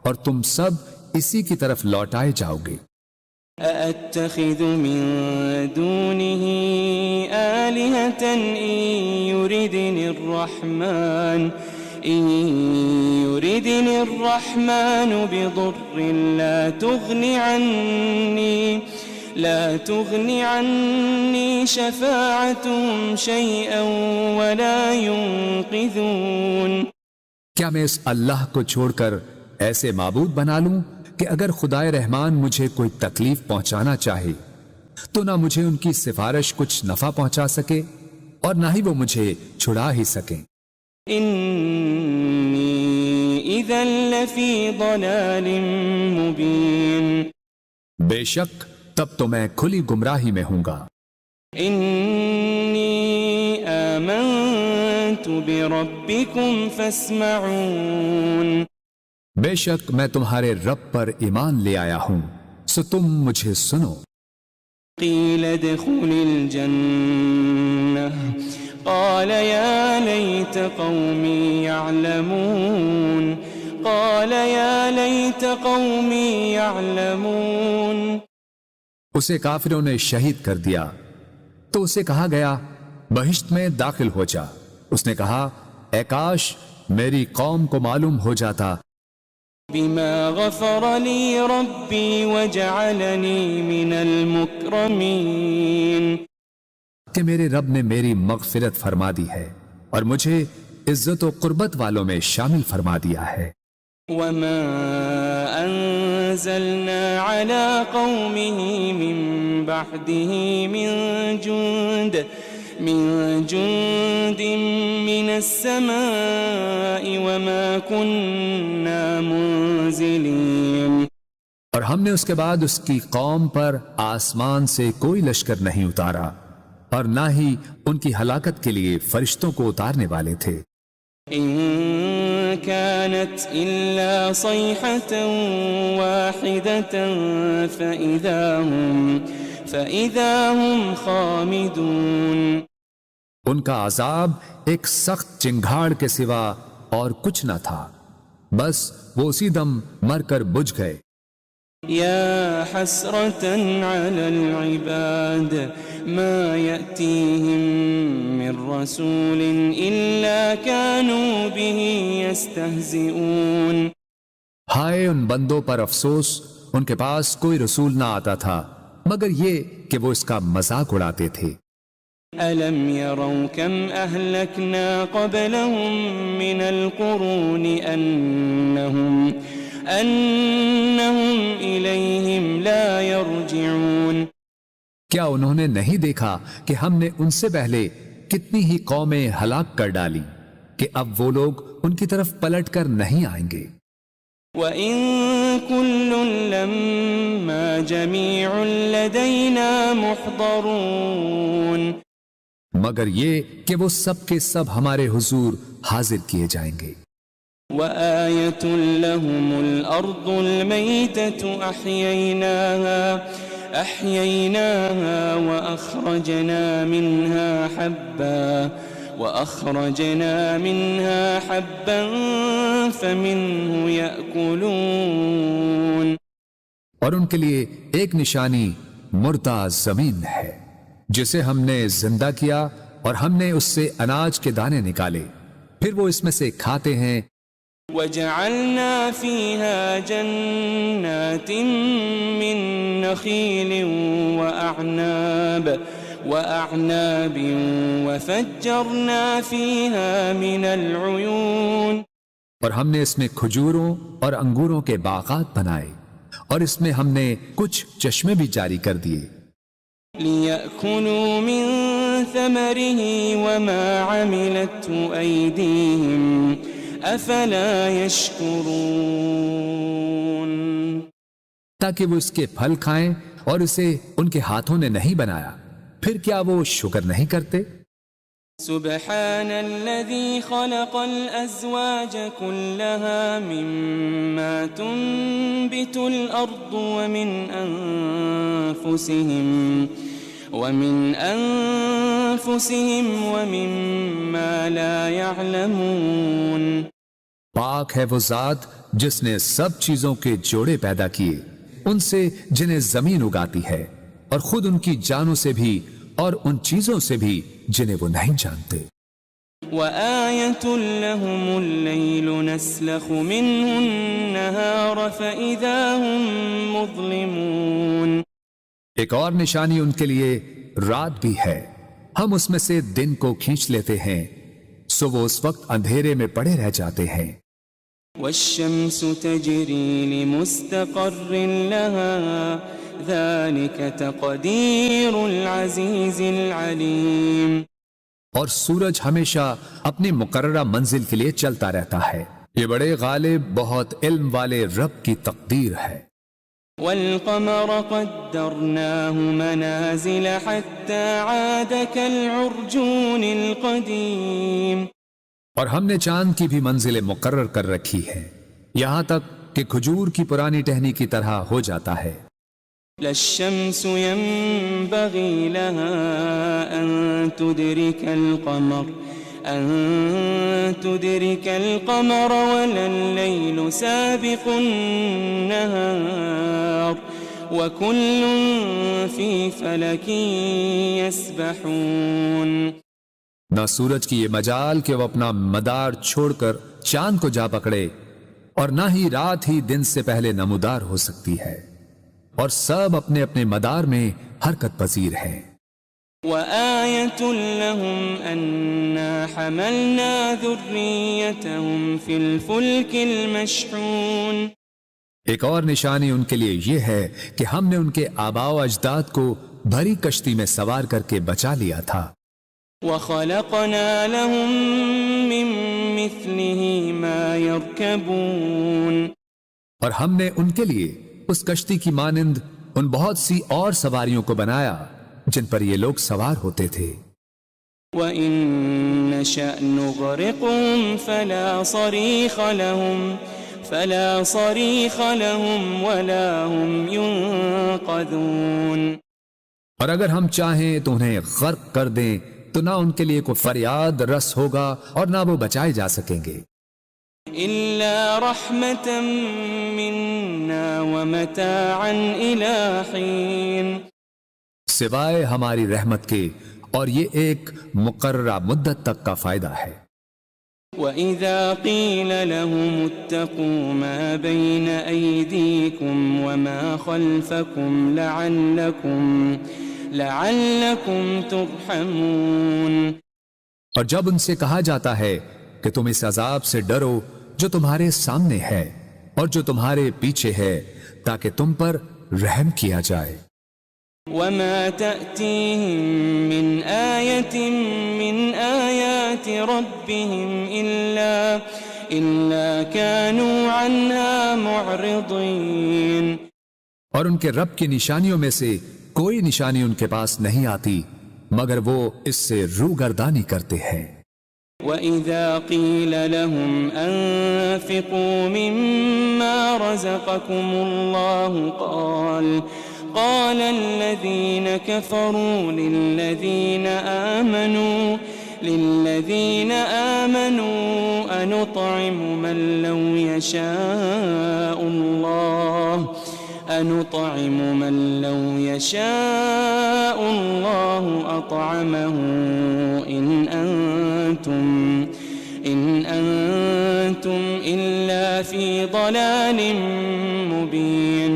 اور تم سب اسی کی طرف لوٹائے جاؤ گے۔ أأتخذ من دونه آلهة إن يردني الرحمن بضر لا تغني عني شفاعتهم شيئا ولا ينقذون۔ کیا میں اس اللہ کو چھوڑ کر ایسے معبود بنا لوں کہ اگر خدائے رحمان مجھے کوئی تکلیف پہنچانا چاہے تو نہ مجھے ان کی سفارش کچھ نفع پہنچا سکے اور نہ ہی وہ مجھے چھڑا ہی سکیں۔ انی اذا لفی ضلال مبین۔ بے شک تب تو میں کھلی گمراہی میں ہوں گا۔ انی آمنت بربکم فاسمعون۔ بے شک میں تمہارے رب پر ایمان لے آیا ہوں، سو تم مجھے سنو۔ قیل ادخل الجنہ قال یا لیت قومی یعلمون۔ قال یا لیت قومی یعلمون۔ اسے کافروں نے شہید کر دیا تو اسے کہا گیا بہشت میں داخل ہو جا۔ اس نے کہا اے کاش میری قوم کو معلوم ہو جاتا بما غفر لی ربی وجعلنی من المکرمین، کہ میرے رب نے میری مغفرت فرما دی ہے اور مجھے عزت و قربت والوں میں شامل فرما دیا ہے۔ وما انزلنا على قومه من بعده من جند من السماء وما كنا منزلين۔ اور ہم نے اس کے بعد اس کی قوم پر آسمان سے کوئی لشکر نہیں اتارا اور نہ ہی ان کی ہلاکت کے لیے فرشتوں کو اتارنے والے تھے۔ إن كانت إلا صيحة واحدة فإذا هم خامدون۔ ان کا عذاب ایک سخت چنگھاڑ کے سوا اور کچھ نہ تھا، بس وہ اسی دم مر کر بجھ گئے۔ يا حسرة على العباد ما يأتيهم من رسول إلا كانوا به يستهزئون۔ ہائے ان بندوں پر افسوس، ان کے پاس کوئی رسول نہ آتا تھا مگر یہ کہ وہ اس کا مذاق اڑاتے تھے۔ ألم يروا كم أهلكنا قبلهم من القرون أنهم إليهم لا يرجعون کیا انہوں نے نہیں دیکھا کہ ہم نے ان سے پہلے کتنی ہی قومیں ہلاک کر ڈالی کہ اب وہ لوگ ان کی طرف پلٹ کر نہیں آئیں گے؟ وَإِن كُلٌّ لَمَّا جَمِيعٌ لَدَيْنَا مُحْضَرُونَ مگر یہ کہ وہ سب کے سب ہمارے حضور حاضر کیے جائیں گے۔ وَآيَةٌ لَهُمُ الْأَرْضُ الْمَيْتَةُ أَحْيَيْنَاهَا وَأَخْرَجْنَا مِنْهَا حَبًّا فَمِنْهُ يَأْكُلُونَ اور ان کے لیے ایک نشانی مردہ زمین ہے جسے ہم نے زندہ کیا اور ہم نے اس سے اناج کے دانے نکالے، پھر وہ اس میں سے کھاتے ہیں۔ وَجَعَلْنَا فِيهَا جَنَّاتٍ مِّن نَخِيلٍ وَأَعْنَابٍ وَفَجَّرْنَا فِيهَا مِنَ الْعُيُونِ اور ہم نے اس میں کھجوروں اور انگوروں کے باغات بنائے اور اس میں ہم نے کچھ چشمے بھی جاری کر دیے۔ لِيَأْكُلُوا مِن ثَمَرِهِ وَمَا عَمِلَتْهُ أَيْدِيهِمْ أَفَلَا يَشْكُرُونَ تاکہ وہ اس کے پھل کھائیں اور اسے ان کے ہاتھوں نے نہیں بنایا، پھر کیا وہ شکر نہیں کرتے؟ سبحان الذي خلق الأزواج كلها مما تنبت الأرض ومن أنفسهم ومما لا يعلمون پاک ہے وہ ذات جس نے سب چیزوں کے جوڑے پیدا کیے، ان سے جنہیں زمین اگاتی ہے اور خود ان کی جانوں سے بھی اور ان چیزوں سے بھی جنہیں وہ نہیں جانتے۔ وَآيَةٌ لَهُمُ اللَّيْلُ نَسْلَخُ مِنْهُ النَّهَارَ فَإِذَا هُمْ مُظْلِمُونَ ایک اور نشانی ان کے لیے رات بھی ہے، ہم اس میں سے دن کو کھینچ لیتے ہیں، سو وہ اس وقت اندھیرے میں پڑے رہ جاتے ہیں۔ وَالشَّمْسُ تَجْرِي لِمُسْتَقَرٍّ لَهَا ذَلِكَ تَقْدِيرُ الْعَزِيزِ الْعَلِيمِ اور سورج ہمیشہ اپنی مقررہ منزل کے لیے چلتا رہتا ہے، یہ بڑے غالب بہت علم والے رب کی تقدیر ہے۔ وَالْقَمَرَ قَدَّرْنَاهُ مَنَازِلَ حَتَّى عَادَ كَالْعُرْجُونِ الْقَدِيمِ اور ہم نے چاند کی بھی منزلیں مقرر کر رکھی ہے، یہاں تک کہ کھجور کی پرانی ٹہنی کی طرح ہو جاتا ہے۔ لا الشمس ينبغي لها أن تدرك القمر ولا الليل سابق النهار وكل في فلك يسبحون نہ سورج کی یہ مجال کہ وہ اپنا مدار چھوڑ کر چاند کو جا پکڑے، اور نہ ہی رات ہی دن سے پہلے نمودار ہو سکتی ہے، اور سب اپنے اپنے مدار میں حرکت پذیر ہیں۔ وَآيَةٌ لَهُمْ أَنَّا حَمَلْنَا ذُرِّيَّتَهُمْ فِي الْفُلْكِ الْمَشْحُونِ ایک اور نشانی ان کے لیے یہ ہے کہ ہم نے ان کے آباء و اجداد کو بھری کشتی میں سوار کر کے بچا لیا تھا۔ وَخَلَقْنَا لَهُم مِّن مِّثْلِهِ مَا يَرْكَبُونَ اور ہم نے ان کے لیے اس کشتی کی مانند ان بہت سی اور سواریوں کو بنایا جن پر یہ لوگ سوار ہوتے تھے۔ وَإِن نَّشَأْ نُغْرِقْهُمْ فَلَا صَرِيخَ لَهُمْ وَلَا هُمْ يُنقَذُونَ اور اگر ہم چاہیں تو انہیں غرق کر دیں تو نہ ان کے لیے کوئی فریاد رس ہوگا اور نہ وہ بچائے جا سکیں گے۔ إِلَّا رَحْمَةً مِّنَّا وَمَتَاعًا إِلَىٰ حِينٍ سوائے ہماری رحمت کے، اور یہ ایک مقررہ مدت تک کا فائدہ ہے۔ وَإِذَا قِيلَ لَهُمُ اتَّقُوا مَا بَيْنَ أَيْدِيكُمْ وَمَا خَلْفَكُمْ لَعَلَّكُمْ تُرْحَمُونَ اور جب ان سے کہا جاتا ہے کہ تم اس عذاب سے ڈرو جو تمہارے سامنے ہے اور جو تمہارے پیچھے ہے تاکہ تم پر رحم کیا جائے. وما تأتيهم من آية من آيات ربهم إلا كانوا عنها معرضين. اور ان کے رب کی نشانیوں میں سے کوئی نشانی ان کے پاس نہیں آتی مگر وہ اس سے روگردانی کرتے ہیں. وَإِذَا قِيلَ لَهُمْ أَنفِقُوا مِمَّا رَزَقَكُمُ اللَّهُ قال الذين كفروا للذين آمنوا أنطعم من لو يشاء الله أطعمه إن أنتم إلا في ضلال مبين.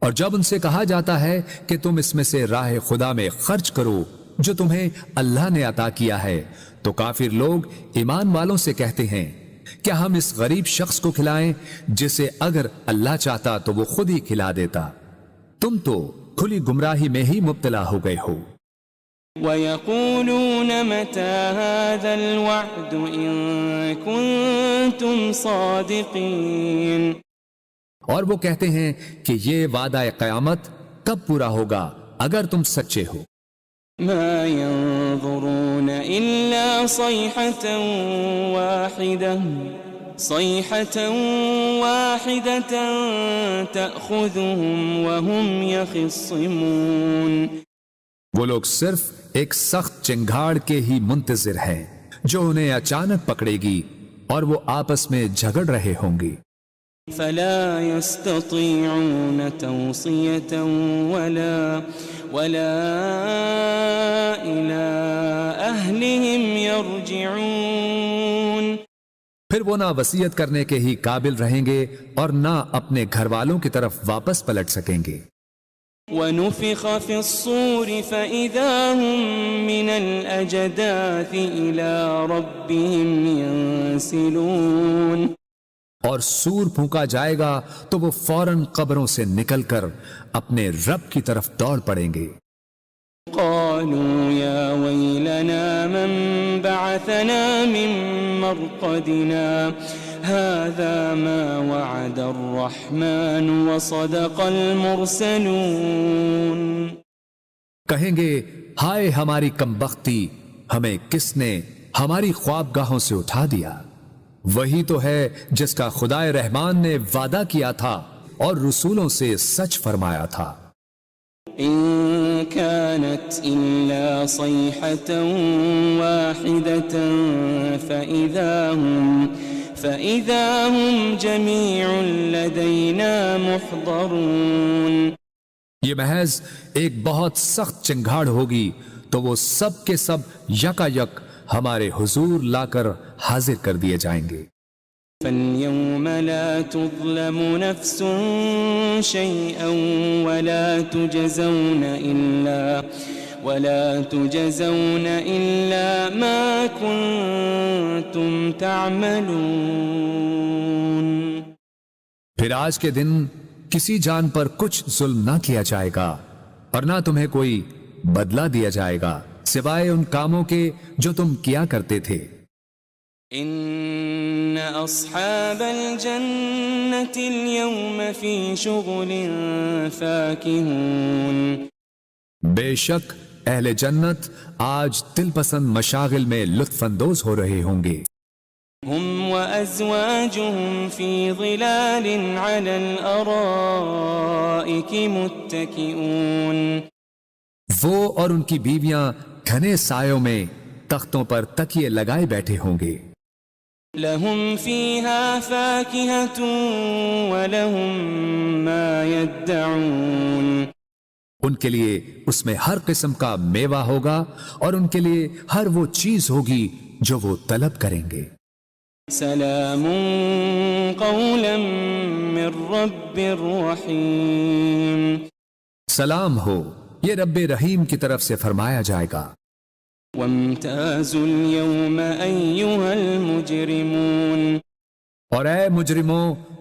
اور جب ان سے کہا جاتا ہے کہ تم اس میں سے راہ خدا میں خرچ کرو جو تمہیں اللہ نے عطا کیا ہے تو کافر لوگ ایمان والوں سے کہتے ہیں کیا ہم اس غریب شخص کو کھلائیں جسے اگر اللہ چاہتا تو وہ خود ہی کھلا دیتا. تم تو کھلی گمراہی میں ہی مبتلا ہو گئے ہو. وَيَقُولُونَ مَتَى هَذَا الْوَعْدُ إِن كُنتُمْ صَادِقِينَ. اور وہ کہتے ہیں کہ یہ وعدہ قیامت کب پورا ہوگا اگر تم سچے ہو. ما ينظرون إلا صيحة واحدة تأخذهم وهم يخصمون. وہ لوگ صرف ایک سخت چنگھاڑ کے ہی منتظر ہیں جو انہیں اچانک پکڑے گی اور وہ آپس میں جھگڑ رہے ہوں گے. فلا يستطيعون توصية ولا إلى أهلهم يرجعون. پھر وہ نہ وصیت کرنے کے ہی قابل رہیں گے اور نہ اپنے گھر والوں کی طرف واپس پلٹ سکیں گے. ونفخ في الصور فإذا هم من الأجداث إلى ربهم ينسلون. اور سور پھونکا جائے گا تو وہ فوراً قبروں سے نکل کر اپنے رب کی طرف دوڑ پڑیں گے. قالوا يا ويلنا من بعثنا من مرقدنا هذا ما وعد الرحمن وصدق المرسلون. کہیں گے ہائے ہماری کمبختی، ہمیں کس نے ہماری خوابگاہوں سے اٹھا دیا. وہی تو ہے جس کا خدائے رحمان نے وعدہ کیا تھا اور رسولوں سے سچ فرمایا تھا. إن كانت إلا صيحة واحدة فإذا هم جميع لدينا محضرون. یہ محض ایک بہت سخت چنگھاڑ ہوگی تو وہ سب کے سب یکا یک ہمارے حضور لا کر حاضر کر دیے جائیں گے. فاليوم لا تظلم نفس شيئا ولا تجزون إلا ما كنتم تعملون. پھر آج کے دن کسی جان پر کچھ ظلم نہ کیا جائے گا اور نہ تمہیں کوئی بدلہ دیا جائے گا سوائے ان کاموں کے جو تم کیا کرتے تھے. ان اصحاب الجنة اليوم في شغل فاكهون. بے شک اہل جنت آج دل پسند مشاغل میں لطف اندوز ہو رہے ہوں گے. هم وازواجهم في ظلال على الارائك متكئون. وہ اور ان کی بیویاں گھنے سایوں میں تختوں پر تکیے لگائے بیٹھے ہوں گے. لهم فيها فاكهة ولهم ما يدعون. ان کے لیے اس میں ہر قسم کا میوہ ہوگا اور ان کے لیے ہر وہ چیز ہوگی جو وہ طلب کریں گے. سلام قولا من رب رحیم. سلام ہو، یہ رب رحیم کی طرف سے فرمایا جائے گا. وامتازوا اليوم أيها المجرمون. اور اے مجرموں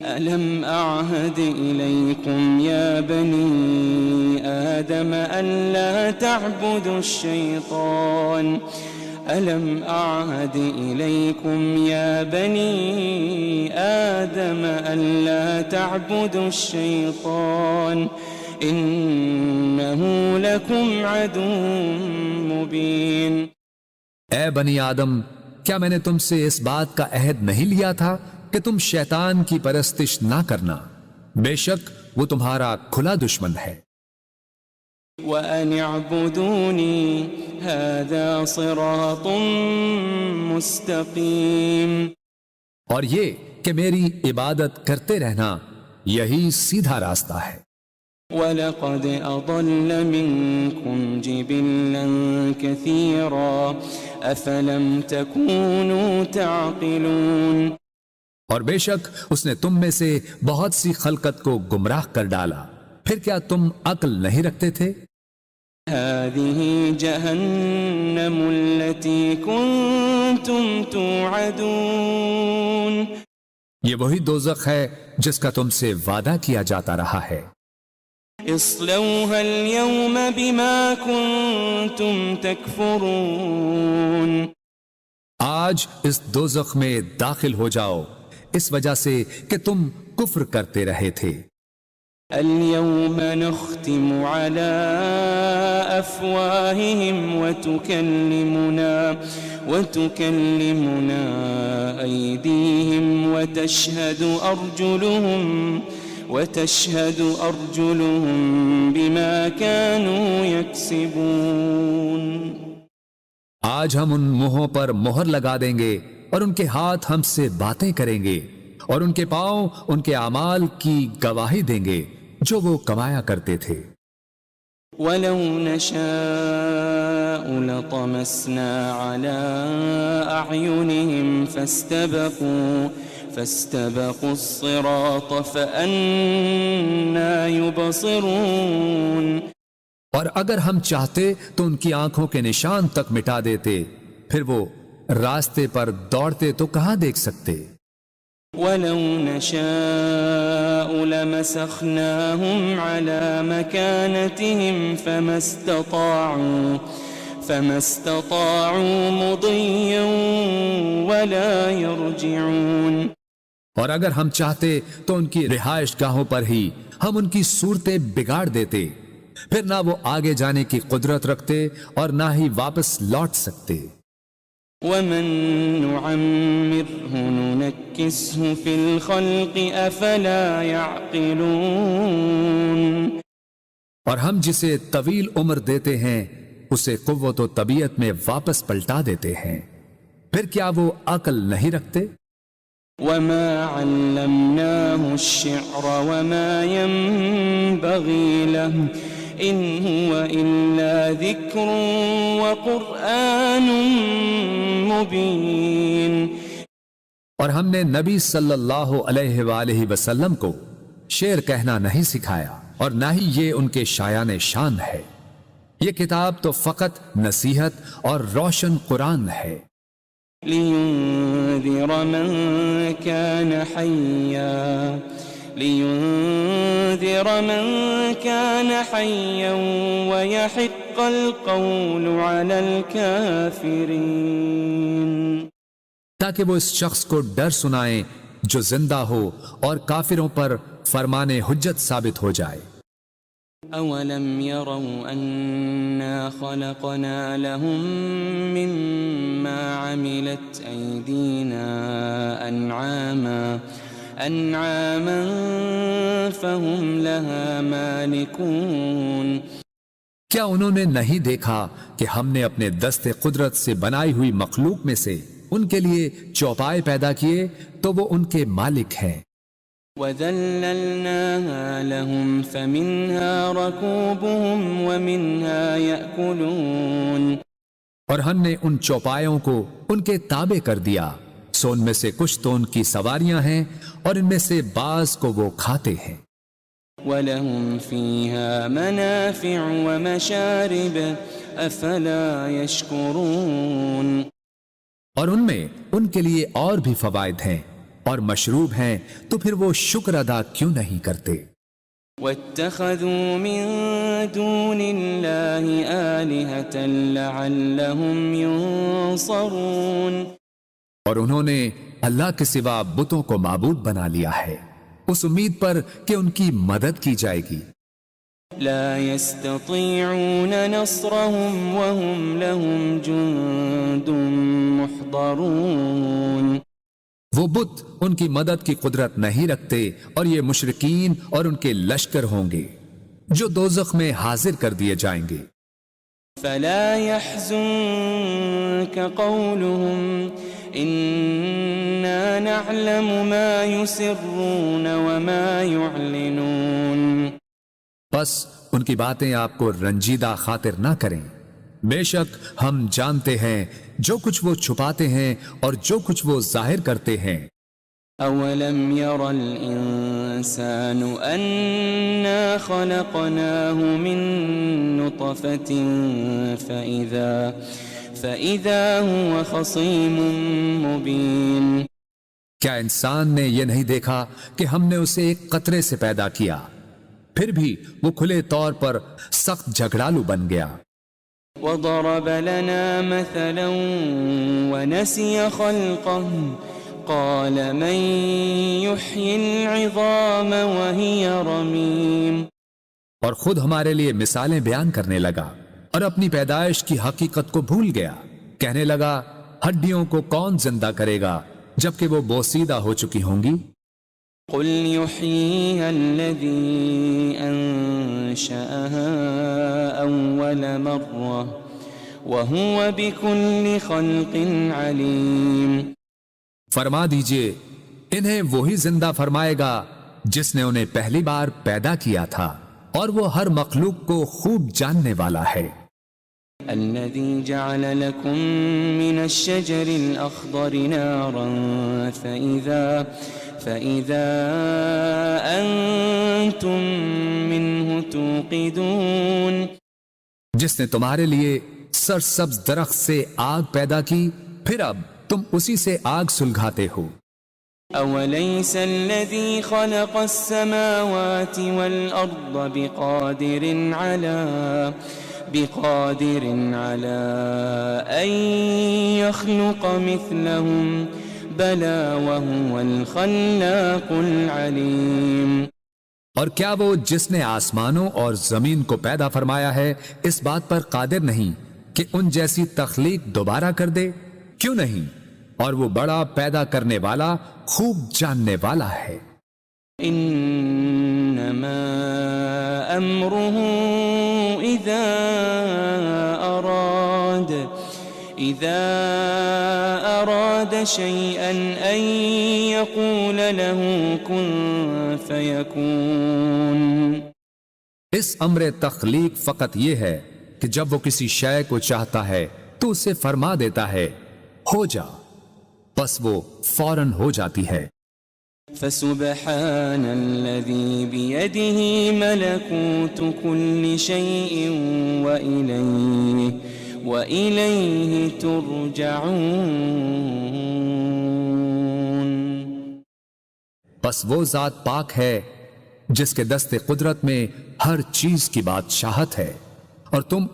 ألم أعهد إليكم يا بني آدم ألا تعبدوا الشيطان ألم أعهد إليكم يا بني آدم ألا تعبدوا الشيطان إنه لكم عدو مبين۔ اے بنی آدم، کیا میں نے تم سے اس بات کا عہد نہیں لیا تھا کہ تم شیطان کی پرستش نہ کرنا؟ بے شک وہ تمہارا کھلا دشمن ہے۔ وَأَنِ اعْبُدُونِي هَذَا صِرَاطٌ مُسْتَقِيمٌ، اور یہ کہ میری عبادت کرتے رہنا یہی سیدھا راستہ ہے۔ وَلَقَدْ أَضَلَّ مِنْكُمْ جِبِلًّا كَثِيرًا أَفَلَمْ تَكُونُوا تَعْقِلُونَ، اور بے شک اس نے تم میں سے بہت سی خلقت کو گمراہ کر ڈالا، پھر کیا تم عقل نہیں رکھتے تھے؟ هذه جهنم التي كنتم توعدون، یہ وہی دوزخ ہے جس کا تم سے وعدہ کیا جاتا رہا ہے۔ اصلوها اليوم بما كنتم تكفرون، آج اس دوزخ میں داخل ہو جاؤ اس وجہ سے کہ تم کفر کرتے رہے تھے۔ اليوم نختم على أفواههم وتكلمنا أيديهم وتشهد أرجلهم بما كانوا يكسبون۔ آج ہم ان منہوں پر مہر لگا دیں گے اور ان کے ہاتھ ہم سے باتیں کریں گے اور ان کے پاؤں ان کے اعمال کی گواہی دیں گے جو وہ کمایا کرتے تھے۔ وَلَوْ نَشَاءُ لَطَمَسْنَا عَلَىٰ أَعْيُنِهِمْ فَاسْتَبَقُوا الصِّرَاطَ فَأَنَّىٰ يُبْصِرُونَ، اور اگر ہم چاہتے تو ان کی آنکھوں کے نشان تک مٹا دیتے، پھر وہ راستے پر دوڑتے تو کہاں دیکھ سکتے۔ وَلَوْ نَشَاءُ لَمَسَخْنَاهُمْ عَلَىٰ مَكَانَتِهِمْ فَمَا اسْتَطَاعُوا مُضِيًّا وَلَا يَرْجِعُونَ، اور اگر ہم چاہتے تو ان کی رہائش گاہوں پر ہی ہم ان کی صورتیں بگاڑ دیتے، پھر نہ وہ آگے جانے کی قدرت رکھتے اور نہ ہی واپس لوٹ سکتے۔ وَمَن نُعَمِّرْهُ نُنَكِّسْهُ فِي الْخَلْقِ أَفَلَا يَعْقِلُونَ، اور ہم جسے طویل عمر دیتے ہیں اسے قوت و طبیعت میں واپس پلٹا دیتے ہیں، پھر کیا وہ عقل نہیں رکھتے؟ وَمَا عَلَّمْنَاهُ الشِّعْرَ وَمَا يَنبَغِي لَهُ إِنْ هُوَ إِلَّا ذِكْرٌ وَقُرْآنٌ مُبِينٌ، اور ہم نے نبی صلی اللہ علیہ وآلہ وسلم کو شعر کہنا نہیں سکھایا اور نہ ہی یہ ان کے شایان شان ہے، یہ کتاب تو فقط نصیحت اور روشن قرآن ہے۔ لِيُنذِرَ مَن كَانَ حَيًّا وَيَحِقَّ الْقَوْلُ عَلَى الْكَافِرِينَ، تاکہ وہ اس شخص کو ڈر سنائیں جو زندہ ہو اور کافروں پر فرمان حجت ثابت ہو جائے۔ أَوَلَمْ يَرَوْا أَنَّا خَلَقْنَا لَهُم مِّمَّا عَمِلَتْ أَيْدِينَا أَنْعَامًا فَهُمْ لَهَا مَالِكُونَ، کیا انہوں نے نہیں دیکھا کہ ہم نے اپنے دست قدرت سے بنائی ہوئی مخلوق میں سے ان کے لیے چوپائے پیدا کیے تو وہ ان کے مالک ہیں۔ وَذَلَّلْنَاهَا لَهُمْ فَمِنْهَا رَكُوبُهُمْ وَمِنْهَا يَأْكُلُونَ، اور ہم نے ان چوپایوں کو ان کے تابع کر دیا، سو ان میں سے کچھ تو ان کی سواریاں ہیں اور ان میں سے بعض کو وہ کھاتے ہیں۔ وَلَهُمْ فِيهَا مَنَافِعُ وَمَشَارِبُ أَفَلَا يَشْكُرُونَ، اور ان میں ان کے لیے اور بھی فوائد ہیں اور مشروب ہیں، تو پھر وہ شکر ادا کیوں نہیں کرتے؟ واتخذوا من دون الله آلهة لعلهم ينصرون، اور انہوں نے اللہ کے سوا بتوں کو معبود بنا لیا ہے اس امید پر کہ ان کی مدد کی جائے گی۔ لا يستطيعون نصرهم وهم لهم جند محضرون، وہ بت ان کی مدد کی قدرت نہیں رکھتے اور یہ مشرکین اور ان کے لشکر ہوں گے جو دوزخ میں حاضر کر دیے جائیں گے۔ فلا يحزنك قولهم إنا نعلم ما يسرون وما يعلنون، بس ان کی باتیں آپ کو رنجیدہ خاطر نہ کریں، بے شک ہم جانتے ہیں جو کچھ وہ چھپاتے ہیں اور جو کچھ وہ ظاہر کرتے ہیں۔ أولم ير الإنسان أنا خلقناه من نطفة فإذا هو خصيم مبين، کیا انسان نے یہ نہیں دیکھا کہ ہم نے اسے ایک قطرے سے پیدا کیا، پھر بھی وہ کھلے طور پر سخت جھگڑالو بن گیا۔ وضرب لنا مثلا ونسي خلقه قال من يحيي العظام وهي رميم، اور خود ہمارے لیے مثالیں بیان کرنے لگا اور اپنی پیدائش کی حقیقت کو بھول گیا، کہنے لگا ہڈیوں کو کون زندہ کرے گا جبکہ وہ بوسیدہ ہو چکی ہوں گی۔ قل يحييها الذي أنشأها أول مرة وهو بكل خلق عليم، فرما دیجئے انہیں وہی زندہ فرمائے گا جس نے انہیں پہلی بار پیدا کیا تھا، اور وہ ہر مخلوق کو خوب جاننے والا ہے۔ الذي جعل لكم من الشجر الأخضر نارا فإذا أنتم منه توقدون، جس نے تمہارے لیے سرسبز درخت سے آگ پیدا کی، پھر اب تم اسی سے آگ سلگھاتے ہو۔ أوليس الذي خلق السماوات والأرض بقادر على أن يخلق مثلهم بلى وهو الخلاق العليم، اور کیا وہ جس نے آسمانوں اور زمین کو پیدا فرمایا ہے اس بات پر قادر نہیں کہ ان جیسی تخلیق دوبارہ کر دے؟ کیوں نہیں، اور وہ بڑا پیدا کرنے والا خوب جاننے والا ہے۔ انما امره اذا اراد شيئا ان يقول له كن فيكون، اس امر تخلیق فقط یہ ہے کہ جب وہ کسی شے کو چاہتا ہے تو اسے فرما دیتا ہے ہو جا، بس وہ فوراً ہو جاتی ہے۔ فسبحان الذي بيده ملكوت كل شيء وإليه ترجعون، بس وہ ذات پاک ہے جس کے دست قدرت میں ہر چیز کی بادشاہت ہے، اور تم